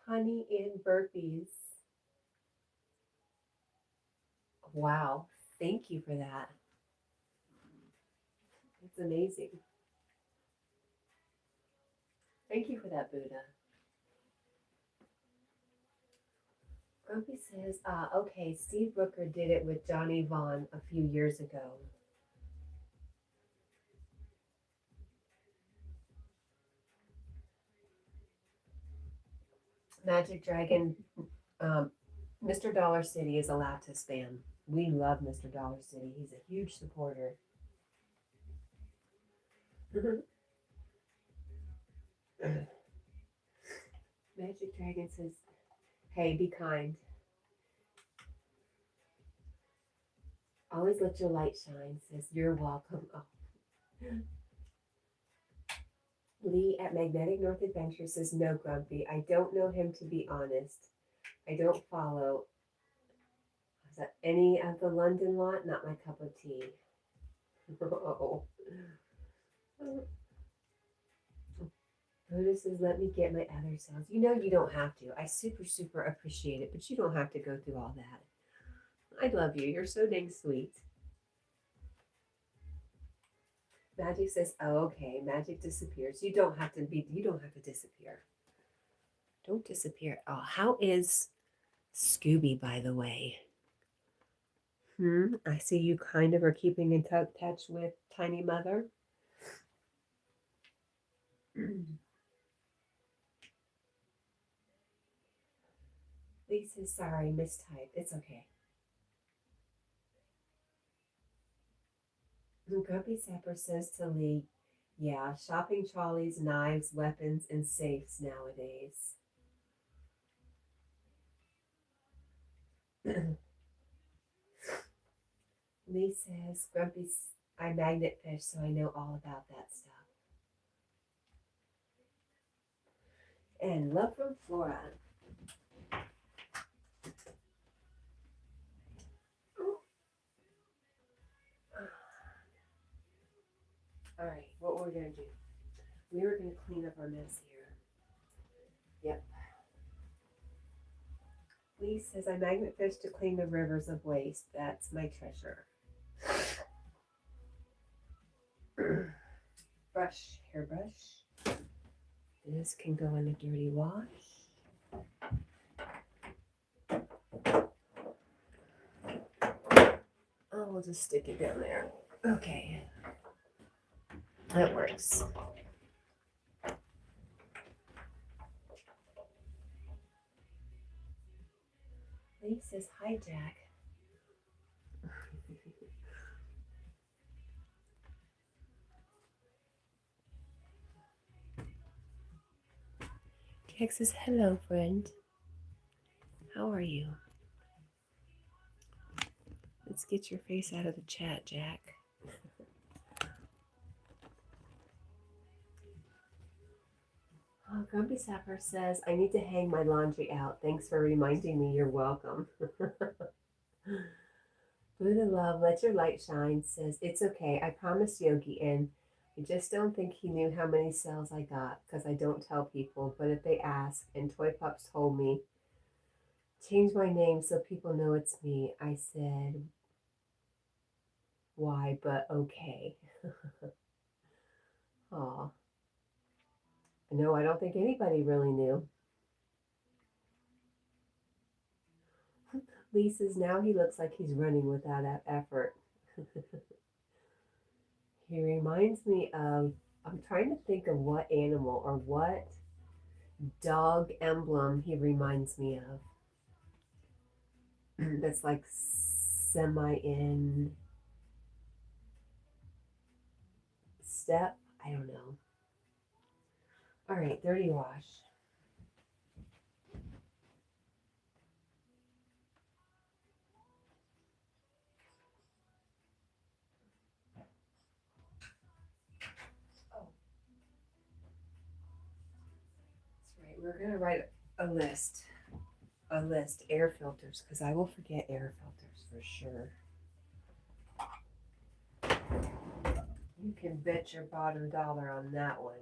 honey and burpees. Wow. Thank you for that. It's amazing. Thank you for that, Buddha. Grumpy says, okay, Steve Brooker did it with Johnny Vaughn a few years ago. Magic Dragon, Mr. Dollar City is allowed to spam. We love Mr. Dollar City. He's a huge supporter. Magic Dragon says, hey, be kind. Always let your light shine, says, you're welcome. Oh. Lee at Magnetic North Adventure says, no, Grumpy. I don't know him, to be honest. I don't follow any of the London lot. Not my cup of tea. Oh. Buddha says, let me get my other sounds. You know you don't have to. I super appreciate it, but you don't have to go through all that. I love you. You're so dang sweet. Magic says, oh, okay. Magic disappears. You don't have to disappear. Don't disappear. Oh, how is Scooby, by the way? I see you kind of are keeping in touch with Tiny Mother. Lisa, sorry, mistyped. It's okay. Grumpy Sapper says to Lee, Yeah, shopping trolleys, knives, weapons, and safes nowadays. Lee says, I magnet fish, so I know all about that stuff. And love from Flora. All right, what we're going to do. We were going to clean up our mess here. Yep. Lee says, I magnet fish to clean the rivers of waste. That's my treasure. Brush, hairbrush. This can go in a dirty wash. Oh, we'll just stick it down there. Okay. That works. Lee says, hi, Jack. Jack says, hello, friend. How are you? Let's get your face out of the chat, Jack. Oh, Grumpy Sapper says, I need to hang my laundry out. Thanks for reminding me. You're welcome. Buddha Love, let your light shine, says, it's okay. I promised Yogi, and I just don't think he knew how many cells I got because I don't tell people. But if they ask, and Toy Pups told me, change my name so people know it's me. I said, why, but okay. Aw. No, I don't think anybody really knew. Lee says, now he looks like he's running without effort. He reminds me of, I'm trying to think of what animal or what dog emblem he reminds me of. That's like semi in step. I don't know. All right, dirty wash. Oh, that's right. We're gonna write a list, air filters, because I will forget air filters for sure. You can bet your bottom dollar on that one.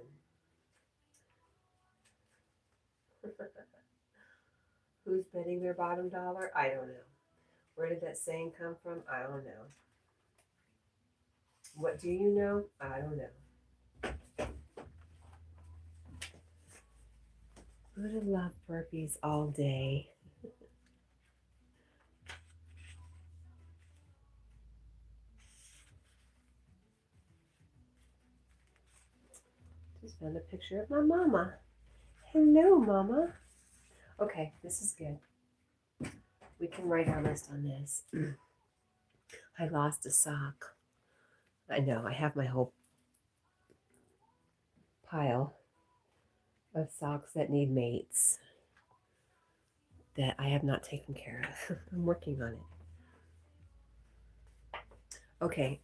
Who's betting their bottom dollar? I don't know. Where did that saying come from? I don't know. What do you know? I don't know. Buddha love burpees all day. Just found a picture of my mama. Hello, mama. Okay, this is good. We can write our list on this. I lost a sock. I know, I have my whole pile of socks that need mates that I have not taken care of. I'm working on it. Okay.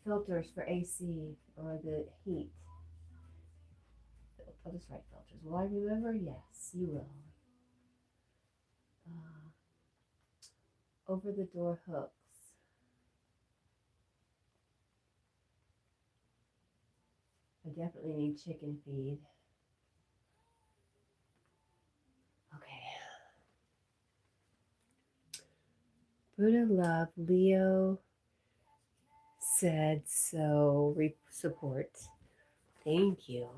Filters for AC or the heat. I'll just write filters. Will I remember? Yes, you will. Over the door hooks. I definitely need chicken feed. Okay. Buddha love, Leo said so. Support. Thank you.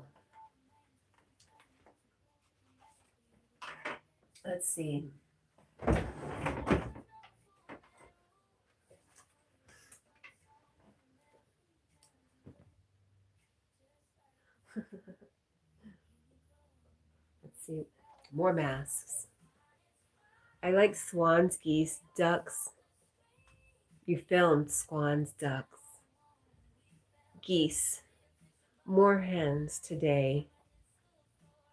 Let's see. Let's see. More masks. I like swans, geese, ducks. You filmed swans, ducks, geese. More hands today.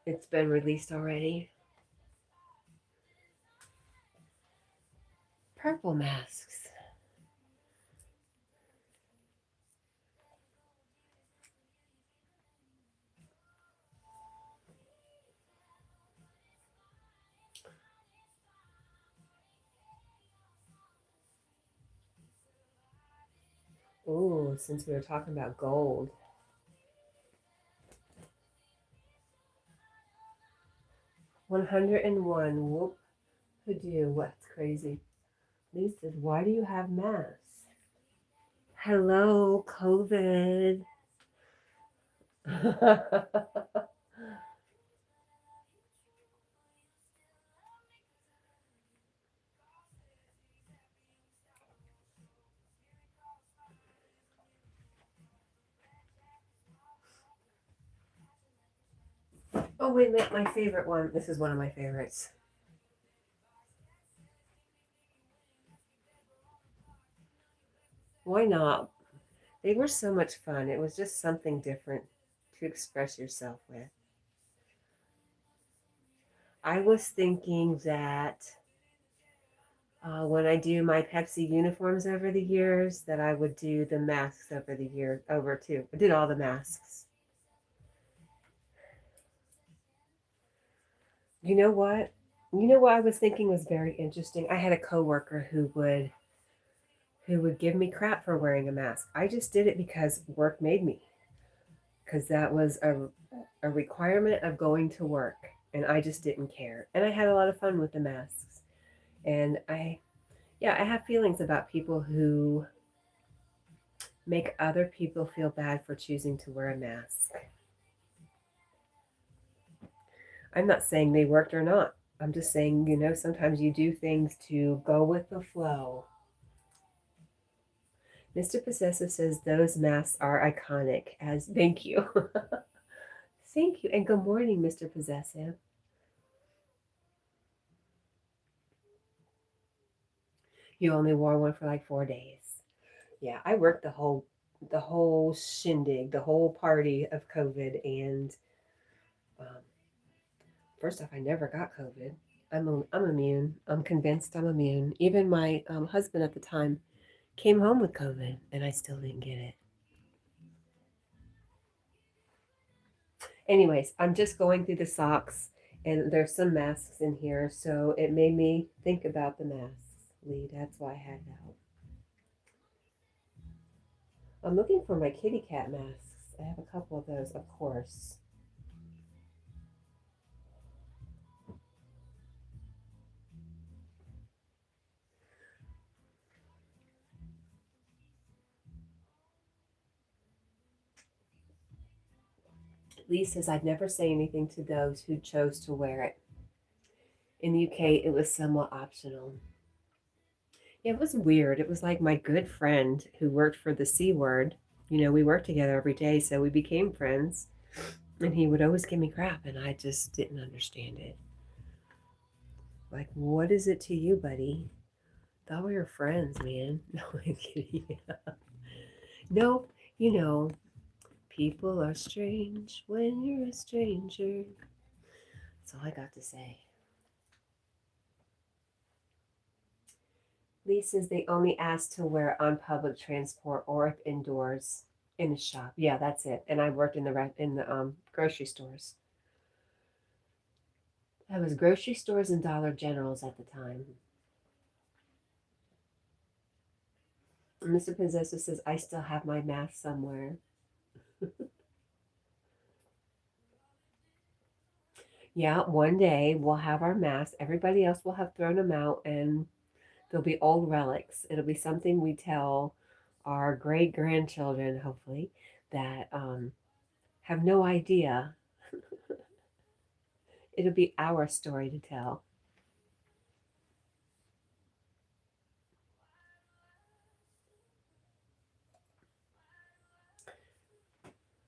It's been released already. Purple masks. Ooh, since we were talking about gold. 101. Whoop. Hoodoo. What's crazy? Lee says, why do you have masks? Hello, COVID. Oh, wait a minute. My favorite one. This is one of my favorites. Why not? They were so much fun. It was just something different to express yourself with. I was thinking that when I do my Pepsi uniforms over the years, that I would do the masks over the year over too. I did all the masks. You know what? You know what I was thinking was very interesting? I had a coworker who would give me crap for wearing a mask. I just did it because work made me. Because that was a requirement of going to work. And I just didn't care. And I had a lot of fun with the masks. And I have feelings about people who make other people feel bad for choosing to wear a mask. I'm not saying they worked or not. I'm just saying, sometimes you do things to go with the flow. Mr. Possessive says those masks are iconic as thank you. Thank you. And good morning, Mr. Possessive. You only wore one for like 4 days. Yeah, I worked the whole shindig, the whole party of COVID, and um, first off, I never got COVID. I'm immune. I'm convinced I'm immune. Even my husband at the time came home with COVID, and I still didn't get it. Anyways, I'm just going through the socks, and there's some masks in here, so it made me think about the masks. Lee, that's why I had it out. I'm looking for my kitty cat masks. I have a couple of those, of course. Lee says, I'd never say anything to those who chose to wear it. In the UK, it was somewhat optional. Yeah, it was weird. It was like my good friend who worked for the C word. We worked together every day, so we became friends. And he would always give me crap, and I just didn't understand it. Like, what is it to you, buddy? Thought we were friends, man. No, I'm kidding. No, people are strange when you're a stranger. That's all I got to say. Lee says they only ask to wear on public transport or if indoors in a shop. Yeah, that's it. And I worked in the grocery stores. I was grocery stores and Dollar Generals at the time. Mr. Possessor says I still have my mask somewhere. Yeah, one day we'll have our masks. Everybody else will have thrown them out, and they'll be old relics. It'll be something we tell our great grandchildren, hopefully, that have no idea. It'll be our story to tell.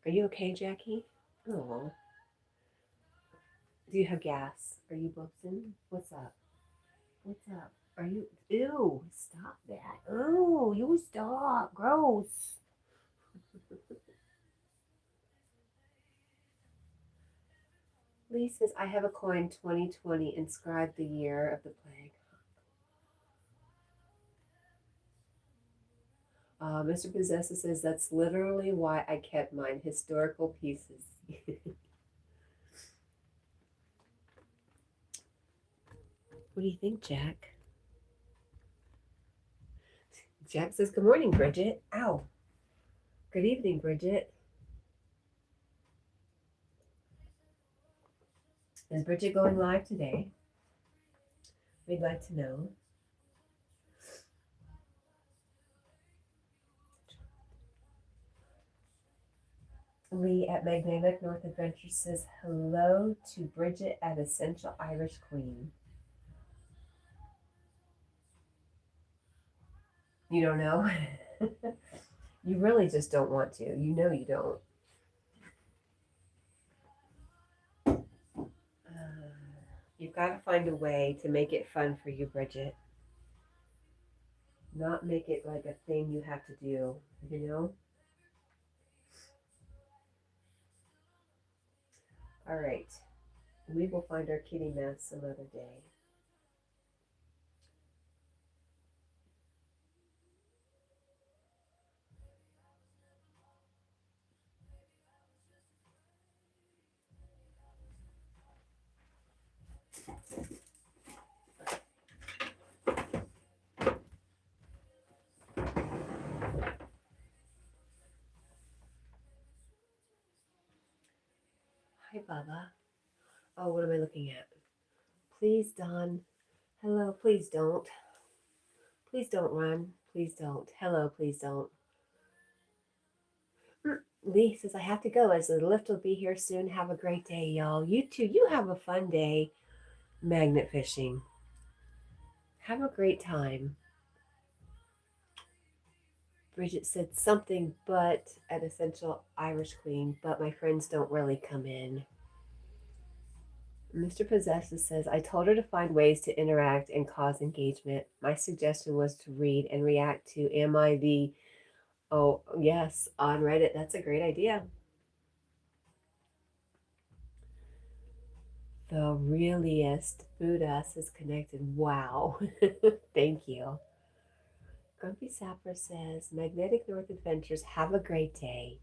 Are you okay, Jackie? Oh. Do you have gas? Are you buxing? What's up? What's up? Are you? Ew! Stop that! Oh, you stop! Gross! Lee says, I have a coin 2020 inscribed the year of the plague. Mr. Possessor says, that's literally why I kept mine. Historical pieces. What do you think, Jack? Jack says, good morning, Bridget. Ow. Good evening, Bridget. Is Bridget going live today? We'd like to know. Lee at Magnetic North Adventure says, hello to Bridget at Essential Irish Queen. You don't know? You really just don't want to. You know you don't. You've got to find a way to make it fun for you, Bridget. Not make it like a thing you have to do, you know? All right. We will find our kitty mess some other day. Hi, Baba. Oh, what am I looking at? Please, Don. Hello, please don't. Please don't run. Please don't. Hello, please don't. Lee says, I have to go as the lift will be here soon. Have a great day, y'all. You too. You have a fun day magnet fishing. Have a great time. Bridget said something but at Essential Irish Queen, but my friends don't really come in. Mr. Possessive says, I told her to find ways to interact and cause engagement. My suggestion was to read and react to Am I the... Oh, yes, on Reddit. That's a great idea. The realest Buddha is connected. Wow. Thank you. Grumpy Sapper says, Magnetic North Adventures, have a great day.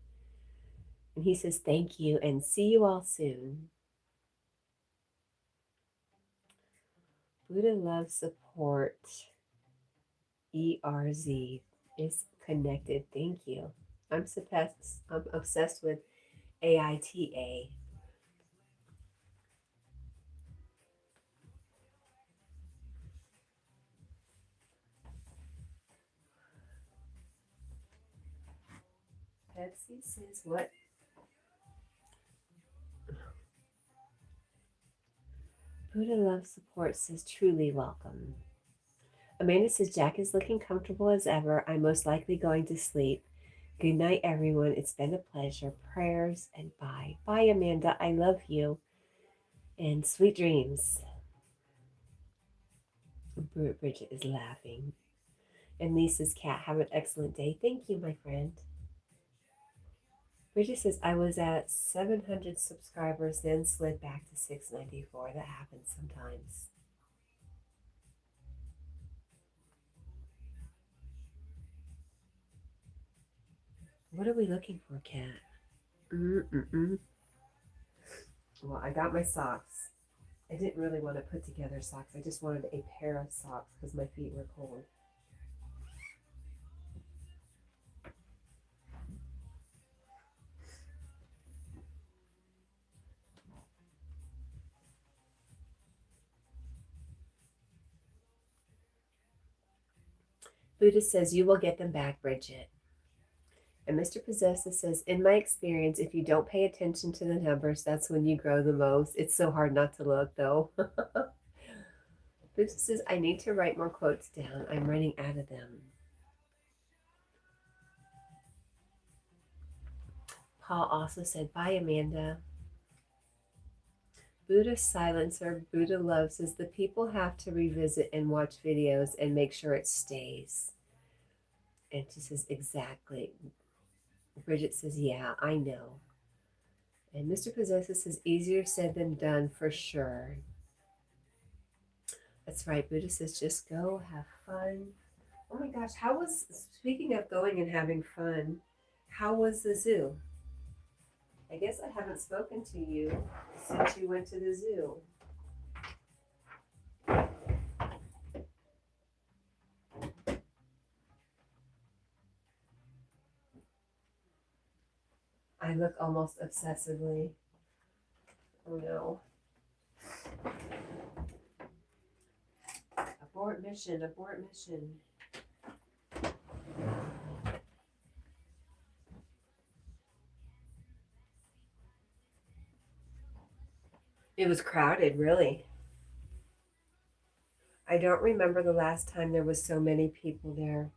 And he says, thank you and see you all soon. Buddha Love Support ERZ is connected. Thank you. I'm obsessed with AITA. Pepsi says what? Buddha Love Support says truly welcome. Amanda says Jack is looking comfortable as ever. I'm most likely going to sleep. Good night, everyone. It's been a pleasure. Prayers and bye. Bye, Amanda. I love you. And sweet dreams. Bridget is laughing. And Lisa's cat, have an excellent day. Thank you, my friend. Bridget says, I was at 700 subscribers, then slid back to 694. That happens sometimes. What are we looking for, Cat? Well, I got my socks. I didn't really want to put together socks. I just wanted a pair of socks because my feet were cold. Buddha says, you will get them back, Bridget. And Mr. Possessor says, in my experience, if you don't pay attention to the numbers, that's when you grow the most. It's so hard not to look, though. Buddha says, I need to write more quotes down. I'm running out of them. Paul also said, bye, Amanda. Buddha Silencer, Buddha Love says, the people have to revisit and watch videos and make sure it stays. And she says, exactly. Bridget says, yeah, I know. And Mr. Possessive says, easier said than done for sure. That's right. Buddha says, just go, have fun. Oh my gosh, speaking of going and having fun, how was the zoo? I guess I haven't spoken to you since you went to the zoo. I look almost obsessively. Oh no. Abort mission, abort mission. It was crowded, really. I don't remember the last time there was so many people there.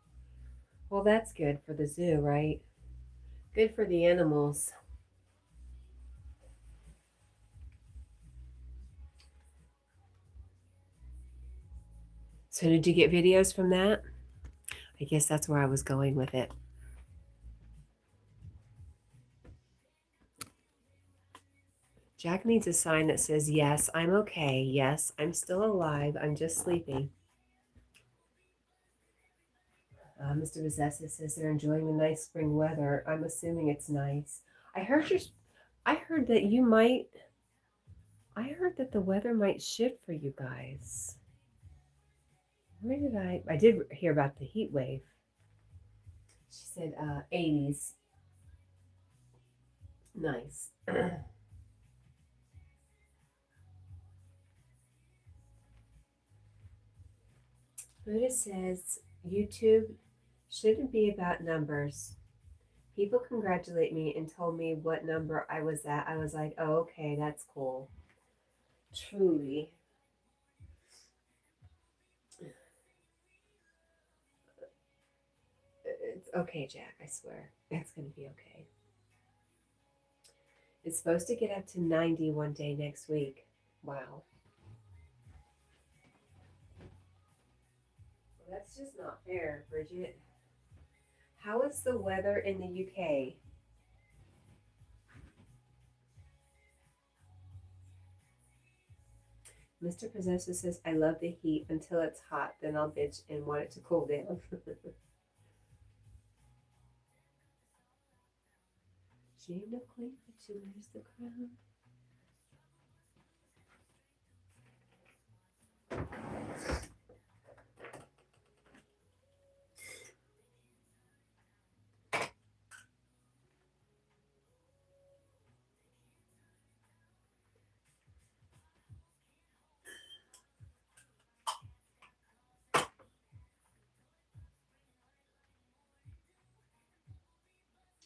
Well, that's good for the zoo, right? Good for the animals. So did you get videos from that? I guess that's where I was going with it. Jack needs a sign that says, yes, I'm okay. Yes, I'm still alive. I'm just sleeping. Mr. Possessive says they're enjoying the nice spring weather. I'm assuming it's nice. I heard that the weather might shift for you guys. Where did I did hear about the heat wave. She said 80s. Nice. Buddha says YouTube shouldn't be about numbers. People congratulate me and told me what number I was at. I was like, oh, okay, that's cool. Truly. It's okay, Jack, I swear. It's going to be okay. It's supposed to get up to 90 one day next week. Wow. Well, that's just not fair, Bridget. How is the weather in the UK? Mr. Possessor says, I love the heat until it's hot. Then I'll bitch and want it to cool down. She ain't no queen, but she wears the crown.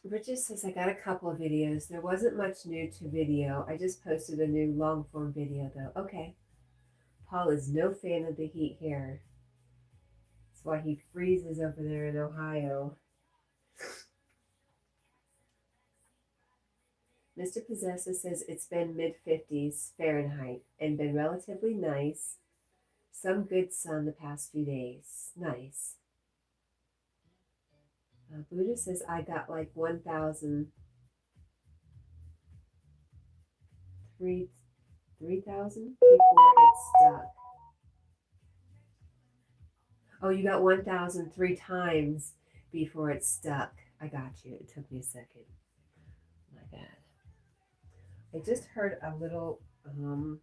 Bridget says, I got a couple of videos. There wasn't much new to video. I just posted a new long form video though. Okay. Paul is no fan of the heat here. That's why he freezes over there in Ohio. Mr. Possessor says it's been mid-50s Fahrenheit and been relatively nice. Some good sun the past few days. Nice. Buddha says I got like 3,000 before it stuck. Oh, you got 1,000 3 times before it stuck. I got you. It took me a second. My bad. I just heard a little alarm.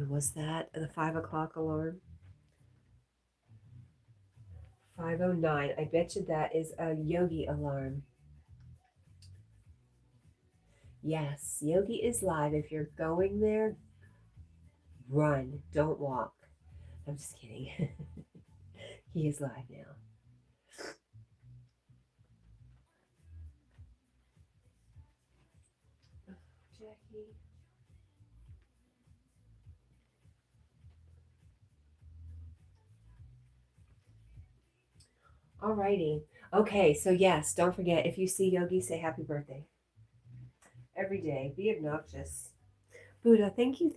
Was that the 5 o'clock alarm? 5:09. I bet you that is a yogi alarm. Yes, yogi is live. If you're going there, run. Don't walk. I'm just kidding. He is live now. Jackie. Alrighty. Okay, so yes, don't forget, if you see Yogi, say happy birthday. Every day. Be obnoxious. Buddha, thank you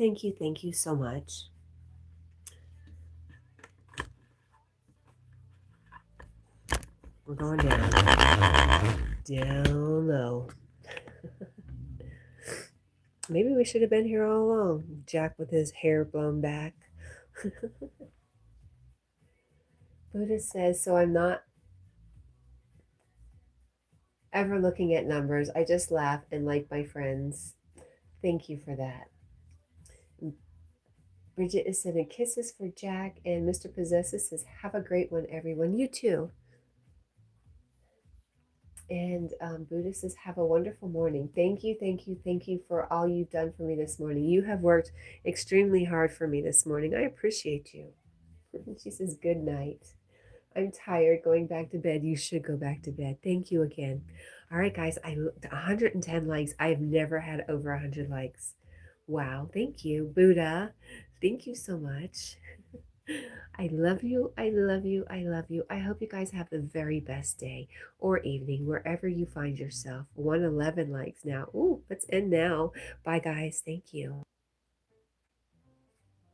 so much. We're going down. Down low. Maybe we should have been here all along. Jack with his hair blown back. Buddha says, so I'm not ever looking at numbers. I just laugh and like my friends. Thank you for that. Bridget is sending kisses for Jack, and Mr. Possesses says, have a great one, everyone. You too. And Buddha says, have a wonderful morning. Thank you, thank you, thank you for all you've done for me this morning. You have worked extremely hard for me this morning. I appreciate you. She says, good night. I'm tired, going back to bed. You should go back to bed. Thank you again. All right, guys, 110 likes. I've never had over 100 likes. Wow, thank you. Buddha, thank you so much. I love you. I love you. I love you. I hope you guys have the very best day or evening wherever you find yourself. 111 likes now. Ooh, let's end now. Bye, guys. Thank you.